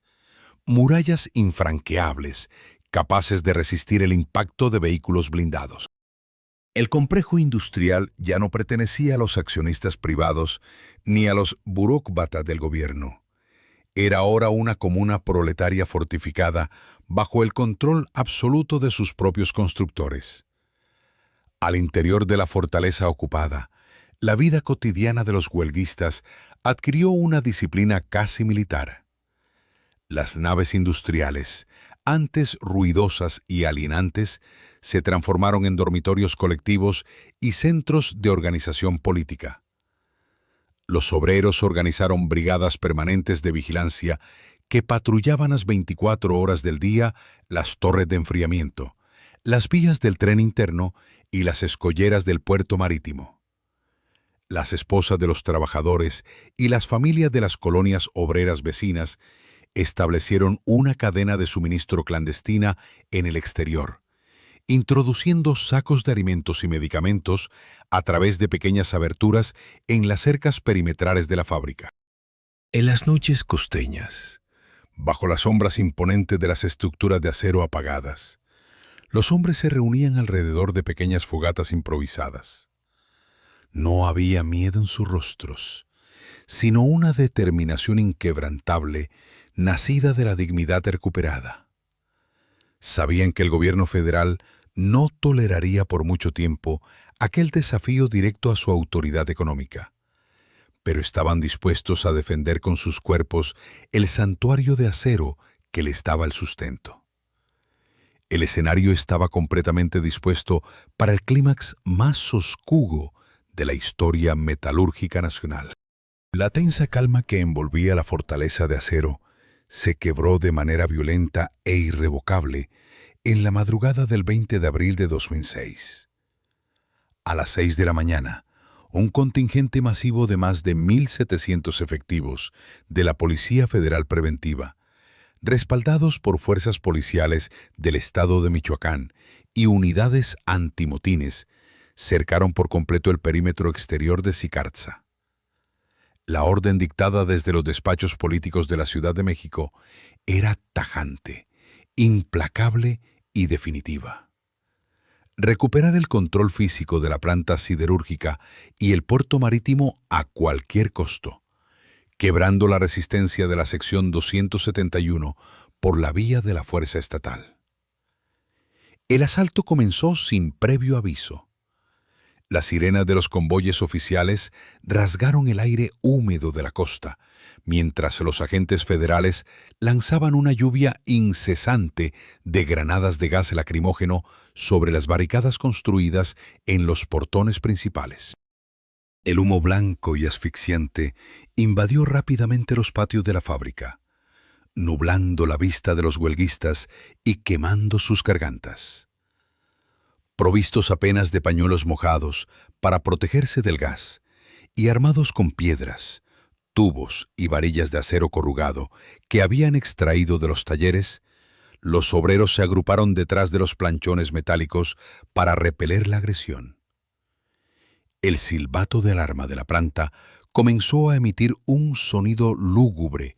murallas infranqueables, capaces de resistir el impacto de vehículos blindados. El complejo industrial ya no pertenecía a los accionistas privados ni a los burócratas del gobierno. Era ahora una comuna proletaria fortificada bajo el control absoluto de sus propios constructores. Al interior de la fortaleza ocupada, la vida cotidiana de los huelguistas adquirió una disciplina casi militar. Las naves industriales, antes ruidosas y alienantes, se transformaron en dormitorios colectivos y centros de organización política. Los obreros organizaron brigadas permanentes de vigilancia que patrullaban las 24 horas del día las torres de enfriamiento, las vías del tren interno y las escolleras del puerto marítimo. Las esposas de los trabajadores y las familias de las colonias obreras vecinas establecieron una cadena de suministro clandestina en el exterior, introduciendo sacos de alimentos y medicamentos a través de pequeñas aberturas en las cercas perimetrales de la fábrica. En las noches costeñas, bajo las sombras imponentes de las estructuras de acero apagadas, los hombres se reunían alrededor de pequeñas fogatas improvisadas. No había miedo en sus rostros, sino una determinación inquebrantable nacida de la dignidad recuperada. Sabían que el gobierno federal no toleraría por mucho tiempo aquel desafío directo a su autoridad económica, pero estaban dispuestos a defender con sus cuerpos el santuario de acero que les daba el sustento. El escenario estaba completamente dispuesto para el clímax más oscuro de la historia metalúrgica nacional. La tensa calma que envolvía la fortaleza de acero se quebró de manera violenta e irrevocable en la madrugada del 20 de abril de 2006. A las 6 de la mañana, un contingente masivo de más de 1.700 efectivos de la Policía Federal Preventiva, respaldados por fuerzas policiales del estado de Michoacán y unidades antimotines, cercaron por completo el perímetro exterior de Sicartza. La orden dictada desde los despachos políticos de la Ciudad de México era tajante, implacable y definitiva. Recuperar el control físico de la planta siderúrgica y el puerto marítimo a cualquier costo, quebrando la resistencia de la sección 271 por la vía de la fuerza estatal. El asalto comenzó sin previo aviso. Las sirenas de los convoyes oficiales rasgaron el aire húmedo de la costa, mientras los agentes federales lanzaban una lluvia incesante de granadas de gas lacrimógeno sobre las barricadas construidas en los portones principales. El humo blanco y asfixiante invadió rápidamente los patios de la fábrica, nublando la vista de los huelguistas y quemando sus gargantas. Provistos apenas de pañuelos mojados para protegerse del gas, y armados con piedras, tubos y varillas de acero corrugado que habían extraído de los talleres, los obreros se agruparon detrás de los planchones metálicos para repeler la agresión. El silbato de alarma de la planta comenzó a emitir un sonido lúgubre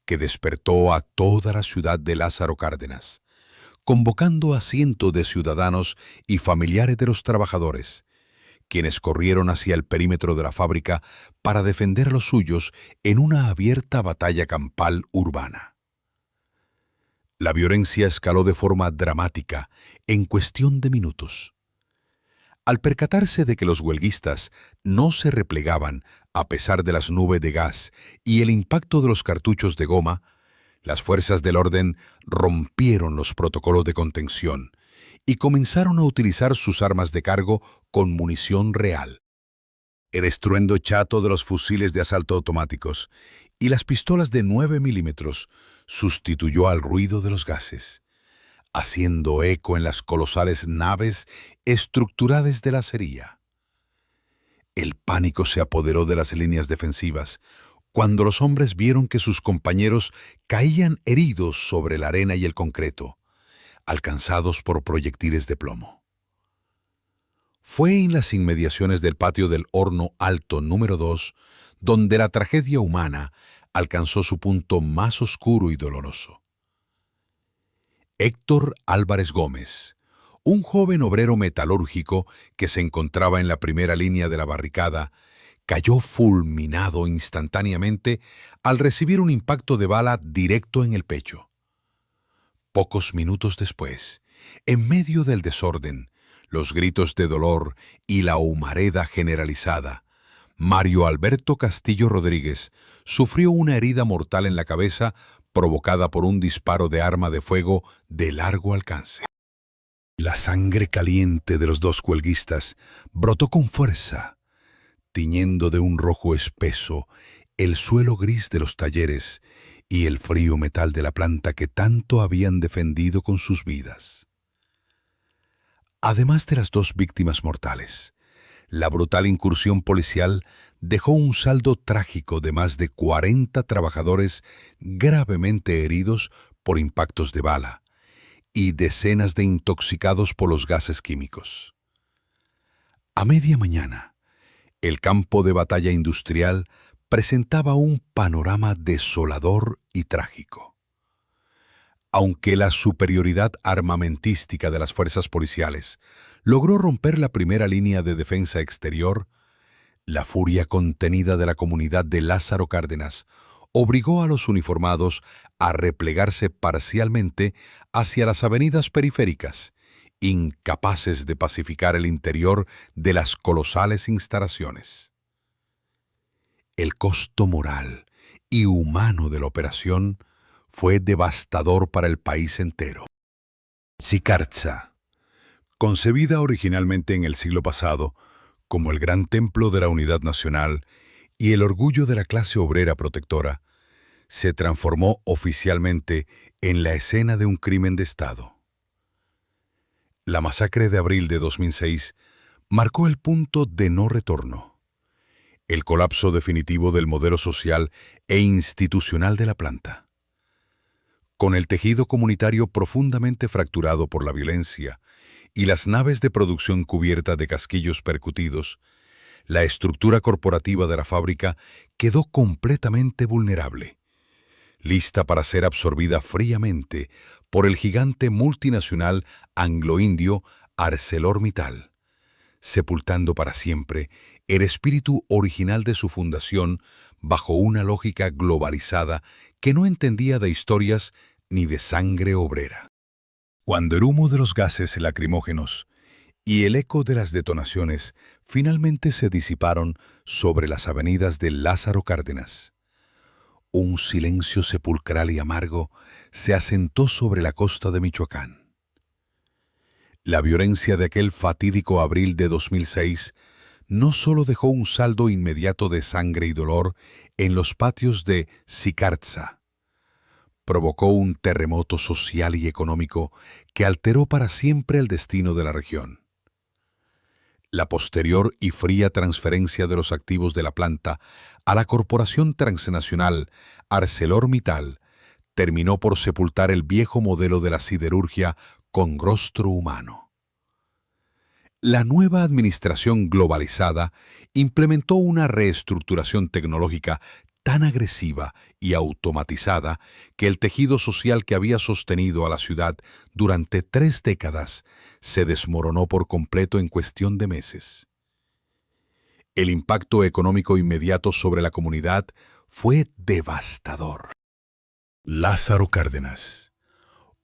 que despertó a toda la ciudad de Lázaro Cárdenas, convocando a cientos de ciudadanos y familiares de los trabajadores, quienes corrieron hacia el perímetro de la fábrica para defender a los suyos en una abierta batalla campal urbana. La violencia escaló de forma dramática en cuestión de minutos. Al percatarse de que los huelguistas no se replegaban a pesar de las nubes de gas y el impacto de los cartuchos de goma, las fuerzas del orden rompieron los protocolos de contención y comenzaron a utilizar sus armas de cargo con munición real. El estruendo chato de los fusiles de asalto automáticos y las pistolas de 9 milímetros sustituyó al ruido de los gases, haciendo eco en las colosales naves estructuradas de la acería. El pánico se apoderó de las líneas defensivas cuando los hombres vieron que sus compañeros caían heridos sobre la arena y el concreto, alcanzados por proyectiles de plomo. Fue en las inmediaciones del patio del Horno Alto número 2 donde la tragedia humana alcanzó su punto más oscuro y doloroso. Héctor Álvarez Gómez, un joven obrero metalúrgico que se encontraba en la primera línea de la barricada, cayó fulminado instantáneamente al recibir un impacto de bala directo en el pecho. Pocos minutos después, en medio del desorden, los gritos de dolor y la humareda generalizada, Mario Alberto Castillo Rodríguez sufrió una herida mortal en la cabeza provocada por un disparo de arma de fuego de largo alcance. La sangre caliente de los dos huelguistas brotó con fuerza, tiñendo de un rojo espeso el suelo gris de los talleres y el frío metal de la planta que tanto habían defendido con sus vidas. Además de las dos víctimas mortales, la brutal incursión policial dejó un saldo trágico de más de 40 trabajadores gravemente heridos por impactos de bala y decenas de intoxicados por los gases químicos. A media mañana, el campo de batalla industrial presentaba un panorama desolador y trágico. Aunque la superioridad armamentística de las fuerzas policiales logró romper la primera línea de defensa exterior, la furia contenida de la comunidad de Lázaro Cárdenas obligó a los uniformados a replegarse parcialmente hacia las avenidas periféricas, incapaces de pacificar el interior de las colosales instalaciones. El costo moral y humano de la operación fue devastador para el país entero. Sicarza, concebida originalmente en el siglo pasado como el gran templo de la unidad nacional y el orgullo de la clase obrera protectora, se transformó oficialmente en la escena de un crimen de Estado. La masacre de abril de 2006 marcó el punto de no retorno, el colapso definitivo del modelo social e institucional de la planta. Con el tejido comunitario profundamente fracturado por la violencia y las naves de producción cubiertas de casquillos percutidos, la estructura corporativa de la fábrica quedó completamente vulnerable, lista para ser absorbida fríamente por el gigante multinacional anglo-indio ArcelorMittal, sepultando para siempre el espíritu original de su fundación bajo una lógica globalizada que no entendía de historias ni de sangre obrera. Cuando el humo de los gases lacrimógenos y el eco de las detonaciones finalmente se disiparon sobre las avenidas de Lázaro Cárdenas, Un silencio sepulcral y amargo se asentó sobre la costa de Michoacán. La violencia de aquel fatídico abril de 2006 no solo dejó un saldo inmediato de sangre y dolor en los patios de Sicartza, provocó un terremoto social y económico que alteró para siempre el destino de la región. La posterior y fría transferencia de los activos de la planta a la corporación transnacional ArcelorMittal terminó por sepultar el viejo modelo de la siderurgia con rostro humano. La nueva administración globalizada implementó una reestructuración tecnológica tan agresiva y automatizada que el tejido social que había sostenido a la ciudad durante 3 décadas se desmoronó por completo en cuestión de meses. El impacto económico inmediato sobre la comunidad fue devastador. Lázaro Cárdenas,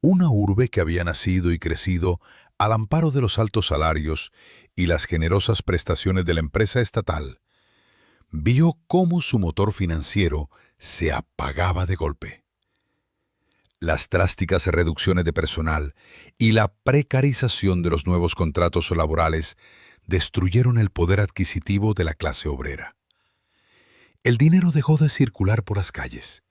una urbe que había nacido y crecido al amparo de los altos salarios y las generosas prestaciones de la empresa estatal, vio cómo su motor financiero se apagaba de golpe. Las drásticas reducciones de personal y la precarización de los nuevos contratos laborales destruyeron el poder adquisitivo de la clase obrera. El dinero dejó de circular por las calles.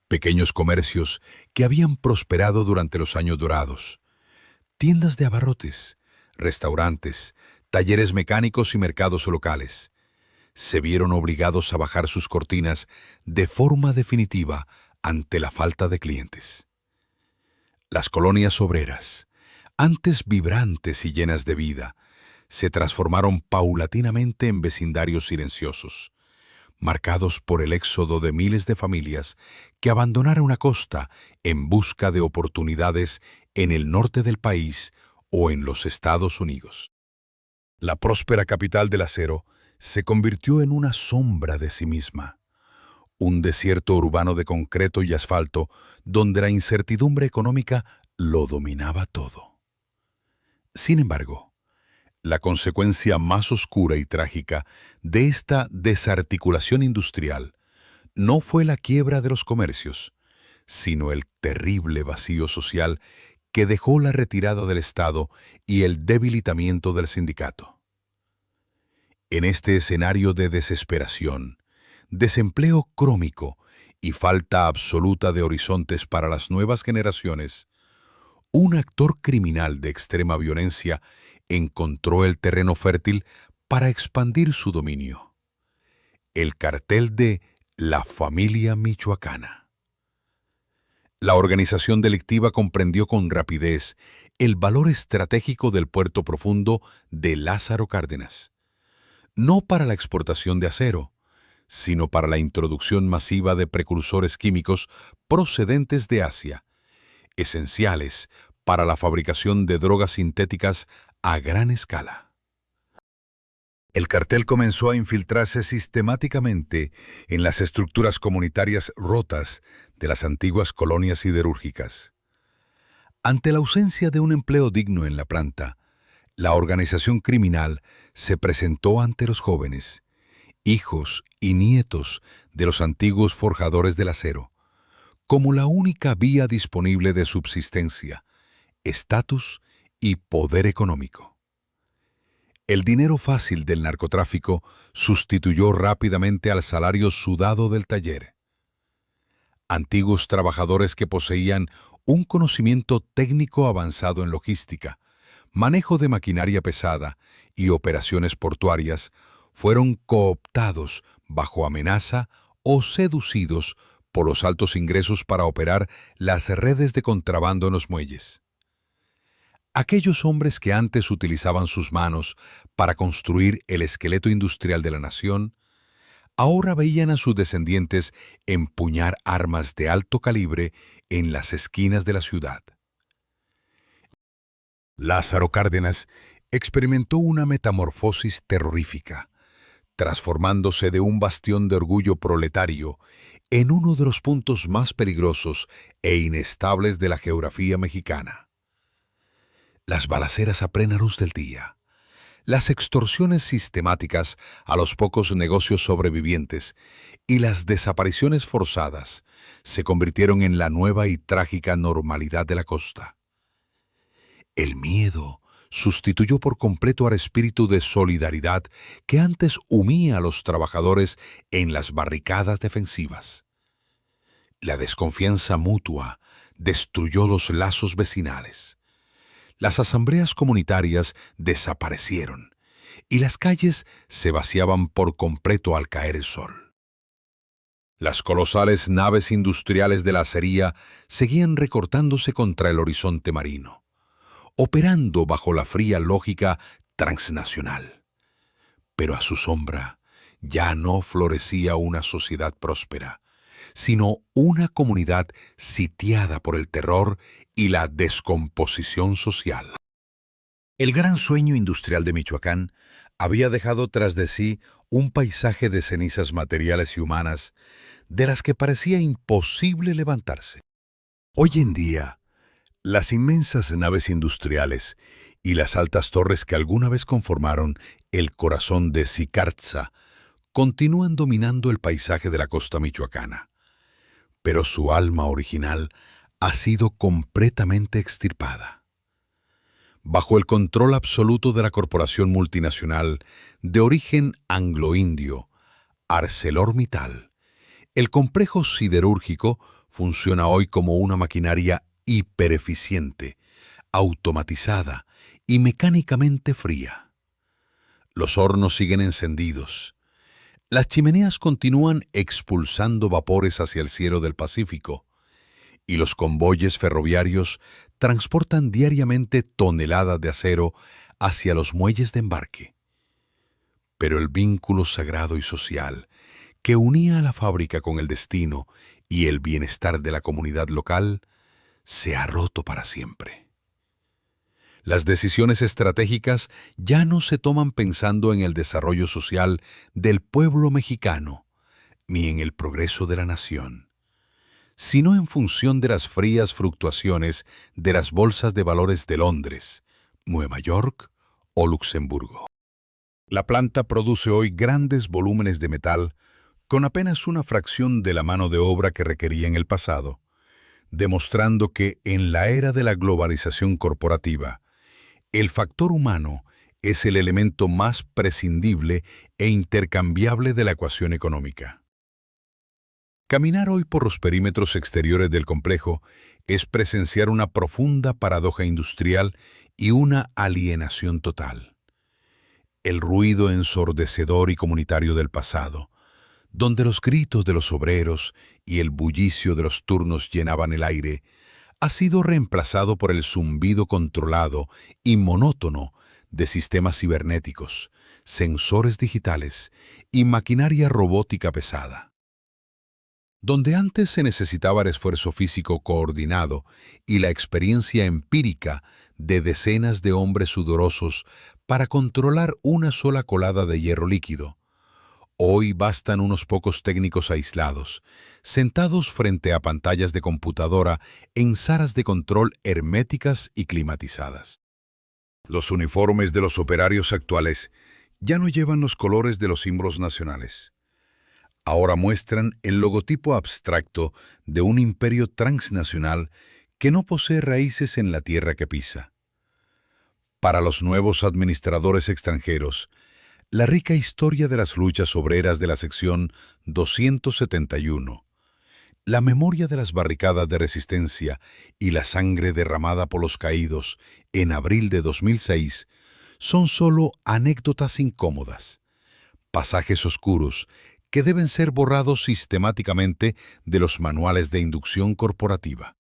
Pequeños comercios que habían prosperado durante los años dorados, tiendas de abarrotes, restaurantes, talleres mecánicos y mercados locales, se vieron obligados a bajar sus cortinas de forma definitiva ante la falta de clientes. Las colonias obreras, antes vibrantes y llenas de vida, se transformaron paulatinamente en vecindarios silenciosos, marcados por el éxodo de miles de familias que abandonaron la costa en busca de oportunidades en el norte del país o en los Estados Unidos. La próspera capital del acero se convirtió en una sombra de sí misma, un desierto urbano de concreto y asfalto donde la incertidumbre económica lo dominaba todo. Sin embargo, la consecuencia más oscura y trágica de esta desarticulación industrial no fue la quiebra de los comercios, sino el terrible vacío social que dejó la retirada del Estado y el debilitamiento del sindicato. En este escenario de desesperación, desempleo crónico y falta absoluta de horizontes para las nuevas generaciones, un actor criminal de extrema violencia encontró el terreno fértil para expandir su dominio: el cartel de la familia michoacana. La organización delictiva comprendió con rapidez el valor estratégico del puerto profundo de Lázaro Cárdenas, no para la exportación de acero, sino para la introducción masiva de precursores químicos procedentes de Asia, esenciales para la fabricación de drogas sintéticas a gran escala. El cartel comenzó a infiltrarse sistemáticamente en las estructuras comunitarias rotas de las antiguas colonias siderúrgicas. Ante la ausencia de un empleo digno en la planta, la organización criminal se presentó ante los jóvenes, hijos y nietos de los antiguos forjadores del acero, como la única vía disponible de subsistencia, estatus y poder económico. El dinero fácil del narcotráfico sustituyó rápidamente al salario sudado del taller. Antiguos trabajadores que poseían un conocimiento técnico avanzado en logística, manejo de maquinaria pesada y operaciones portuarias fueron cooptados bajo amenaza o seducidos por los altos ingresos para operar las redes de contrabando en los muelles. Aquellos hombres que antes utilizaban sus manos para construir el esqueleto industrial de la nación, ahora veían a sus descendientes empuñar armas de alto calibre en las esquinas de la ciudad. Lázaro Cárdenas experimentó una metamorfosis terrorífica, transformándose de un bastión de orgullo proletario en uno de los puntos más peligrosos e inestables de la geografía mexicana. Las balaceras a plena luz del día, las extorsiones sistemáticas a los pocos negocios sobrevivientes y las desapariciones forzadas se convirtieron en la nueva y trágica normalidad de la costa. El miedo sustituyó por completo al espíritu de solidaridad que antes unía a los trabajadores en las barricadas defensivas. La desconfianza mutua destruyó los lazos vecinales. Las asambleas comunitarias desaparecieron y las calles se vaciaban por completo al caer el sol. Las colosales naves industriales de la acería seguían recortándose contra el horizonte marino, operando bajo la fría lógica transnacional. Pero a su sombra ya no florecía una sociedad próspera, sino una comunidad sitiada por el terror y la descomposición social. El gran sueño industrial de Michoacán había dejado tras de sí un paisaje de cenizas materiales y humanas de las que parecía imposible levantarse. Hoy en día, las inmensas naves industriales y las altas torres que alguna vez conformaron el corazón de Sicartza continúan dominando el paisaje de la costa michoacana, pero su alma original ha sido completamente extirpada. Bajo el control absoluto de la corporación multinacional de origen anglo-indio, ArcelorMittal, el complejo siderúrgico funciona hoy como una maquinaria hipereficiente, automatizada y mecánicamente fría. Los hornos siguen encendidos. Las chimeneas continúan expulsando vapores hacia el cielo del Pacífico, y los convoyes ferroviarios transportan diariamente toneladas de acero hacia los muelles de embarque. Pero el vínculo sagrado y social que unía a la fábrica con el destino y el bienestar de la comunidad local se ha roto para siempre. Las decisiones estratégicas ya no se toman pensando en el desarrollo social del pueblo mexicano, ni en el progreso de la nación, sino en función de las frías fluctuaciones de las bolsas de valores de Londres, Nueva York o Luxemburgo. La planta produce hoy grandes volúmenes de metal con apenas una fracción de la mano de obra que requería en el pasado, demostrando que en la era de la globalización corporativa, el factor humano es el elemento más prescindible e intercambiable de la ecuación económica. Caminar hoy por los perímetros exteriores del complejo es presenciar una profunda paradoja industrial y una alienación total. El ruido ensordecedor y comunitario del pasado, donde los gritos de los obreros y el bullicio de los turnos llenaban el aire, ha sido reemplazado por el zumbido controlado y monótono de sistemas cibernéticos, sensores digitales y maquinaria robótica pesada. Donde antes se necesitaba el esfuerzo físico coordinado y la experiencia empírica de decenas de hombres sudorosos para controlar una sola colada de hierro líquido, hoy bastan unos pocos técnicos aislados, sentados frente a pantallas de computadora en salas de control herméticas y climatizadas. Los uniformes de los operarios actuales ya no llevan los colores de los símbolos nacionales. Ahora muestran el logotipo abstracto de un imperio transnacional que no posee raíces en la tierra que pisa. Para los nuevos administradores extranjeros, la rica historia de las luchas obreras de la sección 271, la memoria de las barricadas de resistencia y la sangre derramada por los caídos en abril de 2006 son solo anécdotas incómodas, pasajes oscuros que deben ser borrados sistemáticamente de los manuales de inducción corporativa.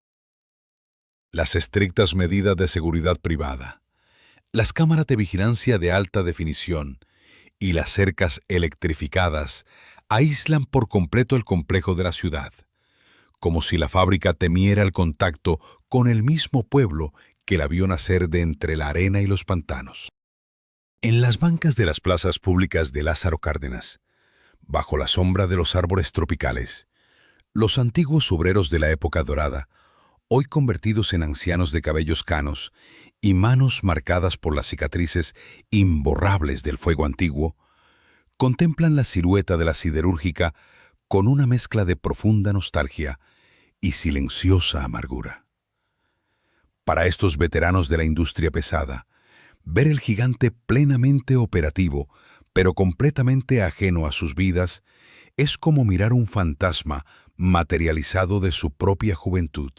Las estrictas medidas de seguridad privada, las cámaras de vigilancia de alta definición y las cercas electrificadas aíslan por completo el complejo de la ciudad, como si la fábrica temiera el contacto con el mismo pueblo que la vio nacer de entre la arena y los pantanos. En las bancas de las plazas públicas de Lázaro Cárdenas, bajo la sombra de los árboles tropicales, los antiguos obreros de la época dorada, hoy convertidos en ancianos de cabellos canos y manos marcadas por las cicatrices imborrables del fuego antiguo, contemplan la silueta de la siderúrgica con una mezcla de profunda nostalgia y silenciosa amargura. Para estos veteranos de la industria pesada, ver el gigante plenamente operativo, pero completamente ajeno a sus vidas, es como mirar un fantasma materializado de su propia juventud.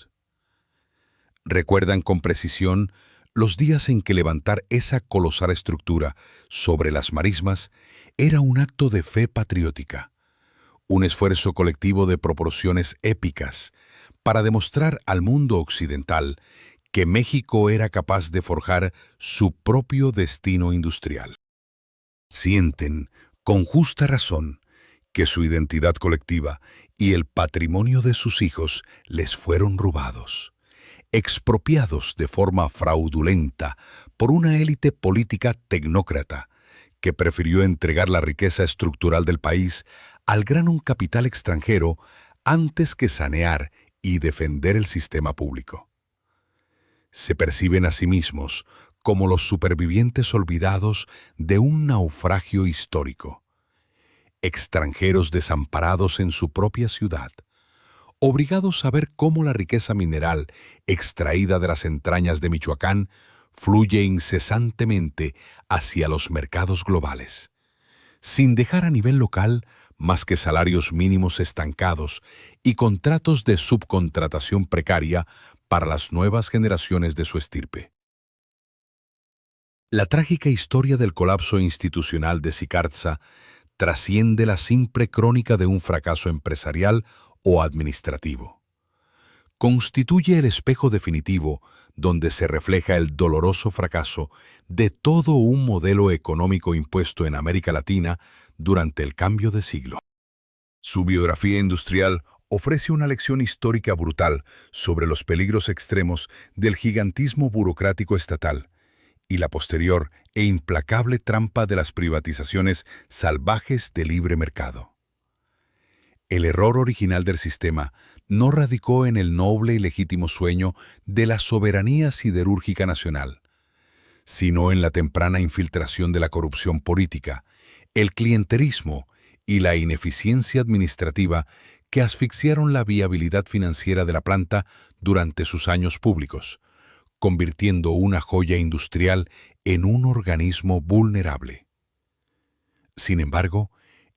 Recuerdan con precisión los días en que levantar esa colosal estructura sobre las marismas era un acto de fe patriótica, un esfuerzo colectivo de proporciones épicas para demostrar al mundo occidental que México era capaz de forjar su propio destino industrial. Sienten, con justa razón, que su identidad colectiva y el patrimonio de sus hijos les fueron robados, expropiados de forma fraudulenta por una élite política tecnócrata que prefirió entregar la riqueza estructural del país al gran capital extranjero antes que sanear y defender el sistema público. Se perciben a sí mismos como los supervivientes olvidados de un naufragio histórico, extranjeros desamparados en su propia ciudad, obligados a ver cómo la riqueza mineral extraída de las entrañas de Michoacán fluye incesantemente hacia los mercados globales, sin dejar a nivel local más que salarios mínimos estancados y contratos de subcontratación precaria para las nuevas generaciones de su estirpe. La trágica historia del colapso institucional de Sicartza trasciende la simple crónica de un fracaso empresarial o administrativo. Constituye el espejo definitivo donde se refleja el doloroso fracaso de todo un modelo económico impuesto en América Latina durante el cambio de siglo. Su biografía industrial ofrece una lección histórica brutal sobre los peligros extremos del gigantismo burocrático estatal y la posterior e implacable trampa de las privatizaciones salvajes de libre mercado. El error original del sistema no radicó en el noble y legítimo sueño de la soberanía siderúrgica nacional, sino en la temprana infiltración de la corrupción política, el clientelismo y la ineficiencia administrativa que asfixiaron la viabilidad financiera de la planta durante sus años públicos, convirtiendo una joya industrial en un organismo vulnerable. Sin embargo,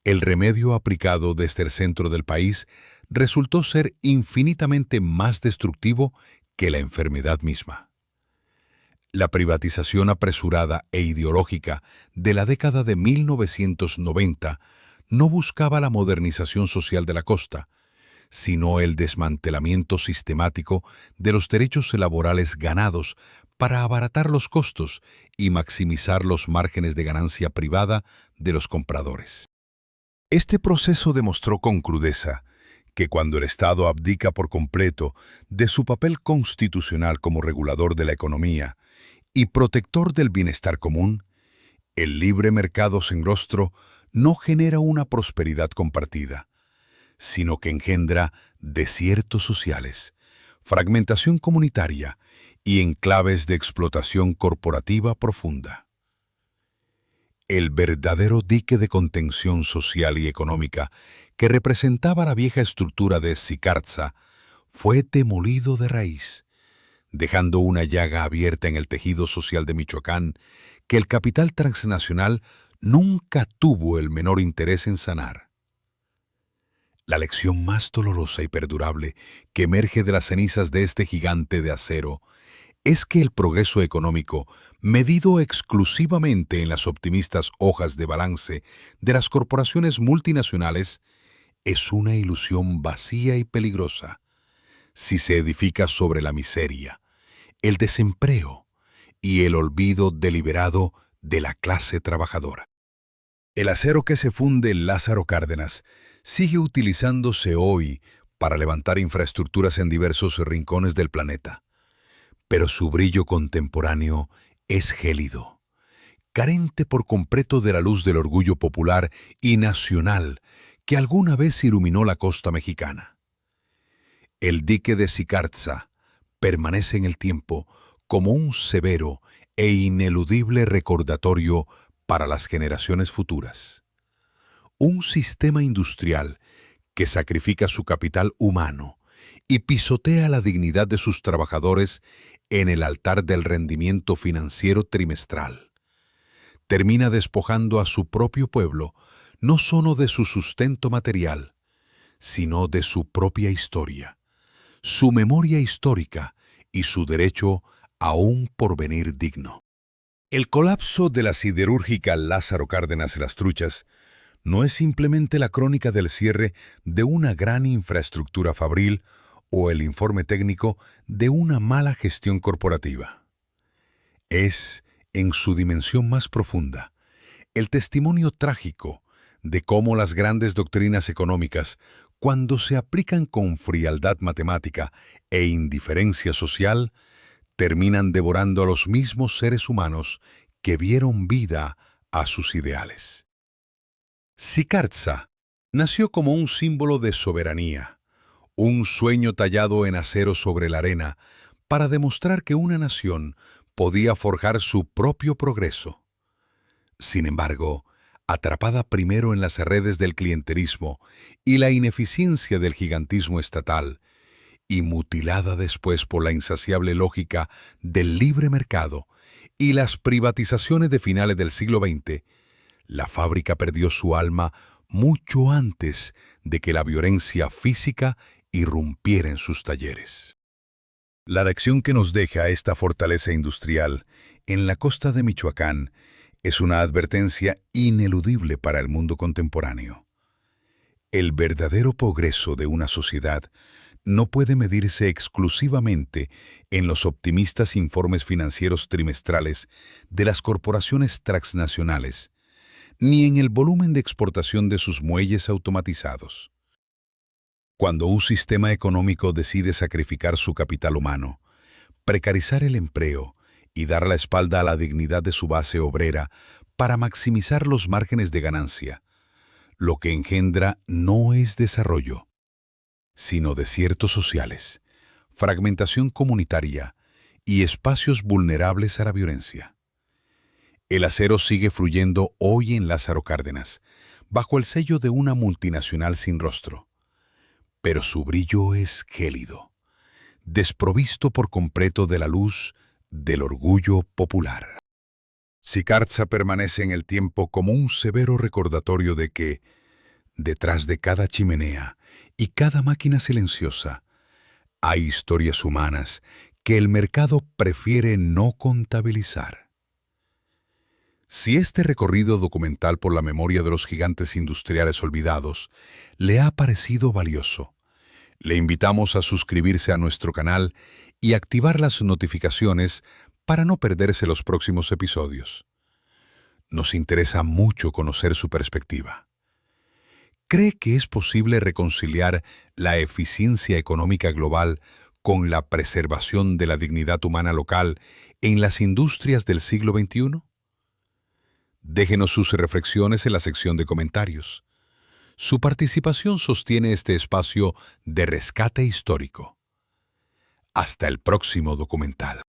el remedio aplicado desde el centro del país resultó ser infinitamente más destructivo que la enfermedad misma. La privatización apresurada e ideológica de la década de 1990 no buscaba la modernización social de la costa, sino el desmantelamiento sistemático de los derechos laborales ganados para abaratar los costos y maximizar los márgenes de ganancia privada de los compradores. Este proceso demostró con crudeza que cuando el Estado abdica por completo de su papel constitucional como regulador de la economía y protector del bienestar común, el libre mercado sin rostro no genera una prosperidad compartida, sino que engendra desiertos sociales, fragmentación comunitaria y enclaves de explotación corporativa profunda. El verdadero dique de contención social y económica que representaba la vieja estructura de Sicartza fue demolido de raíz, dejando una llaga abierta en el tejido social de Michoacán que el capital transnacional nunca tuvo el menor interés en sanar. La lección más dolorosa y perdurable que emerge de las cenizas de este gigante de acero es que el progreso económico, medido exclusivamente en las optimistas hojas de balance de las corporaciones multinacionales, es una ilusión vacía y peligrosa si se edifica sobre la miseria, el desempleo y el olvido deliberado de la clase trabajadora. El acero que se funde en Lázaro Cárdenas sigue utilizándose hoy para levantar infraestructuras en diversos rincones del planeta, pero su brillo contemporáneo es gélido, carente por completo de la luz del orgullo popular y nacional que alguna vez iluminó la costa mexicana. El dique de Sicartza permanece en el tiempo como un severo e ineludible recordatorio para las generaciones futuras. Un sistema industrial que sacrifica su capital humano y pisotea la dignidad de sus trabajadores en el altar del rendimiento financiero trimestral. Termina despojando a su propio pueblo no solo de su sustento material, sino de su propia historia, su memoria histórica y su derecho a un porvenir digno. El colapso de la siderúrgica Lázaro Cárdenas Las Truchas no es simplemente la crónica del cierre de una gran infraestructura fabril o el informe técnico de una mala gestión corporativa. Es, en su dimensión más profunda, el testimonio trágico de cómo las grandes doctrinas económicas, cuando se aplican con frialdad matemática e indiferencia social, terminan devorando a los mismos seres humanos que dieron vida a sus ideales. Sicarza nació como un símbolo de soberanía, un sueño tallado en acero sobre la arena para demostrar que una nación podía forjar su propio progreso. Sin embargo, atrapada primero en las redes del clientelismo y la ineficiencia del gigantismo estatal, y mutilada después por la insaciable lógica del libre mercado y las privatizaciones de finales del siglo XX, la fábrica perdió su alma mucho antes de que la violencia física irrumpiera en sus talleres. La lección que nos deja esta fortaleza industrial en la costa de Michoacán es una advertencia ineludible para el mundo contemporáneo. El verdadero progreso de una sociedad no puede medirse exclusivamente en los optimistas informes financieros trimestrales de las corporaciones transnacionales, ni en el volumen de exportación de sus muelles automatizados. Cuando un sistema económico decide sacrificar su capital humano, precarizar el empleo y dar la espalda a la dignidad de su base obrera para maximizar los márgenes de ganancia, lo que engendra no es desarrollo, sino desiertos sociales, fragmentación comunitaria y espacios vulnerables a la violencia. El acero sigue fluyendo hoy en Lázaro Cárdenas, bajo el sello de una multinacional sin rostro, pero su brillo es gélido, desprovisto por completo de la luz del orgullo popular. Sicarza permanece en el tiempo como un severo recordatorio de que, detrás de cada chimenea y cada máquina silenciosa, hay historias humanas que el mercado prefiere no contabilizar. Si este recorrido documental por la memoria de los gigantes industriales olvidados le ha parecido valioso, le invitamos a suscribirse a nuestro canal y activar las notificaciones para no perderse los próximos episodios. Nos interesa mucho conocer su perspectiva. ¿Cree que es posible reconciliar la eficiencia económica global con la preservación de la dignidad humana local en las industrias del siglo XXI? Déjenos sus reflexiones en la sección de comentarios. Su participación sostiene este espacio de rescate histórico. Hasta el próximo documental.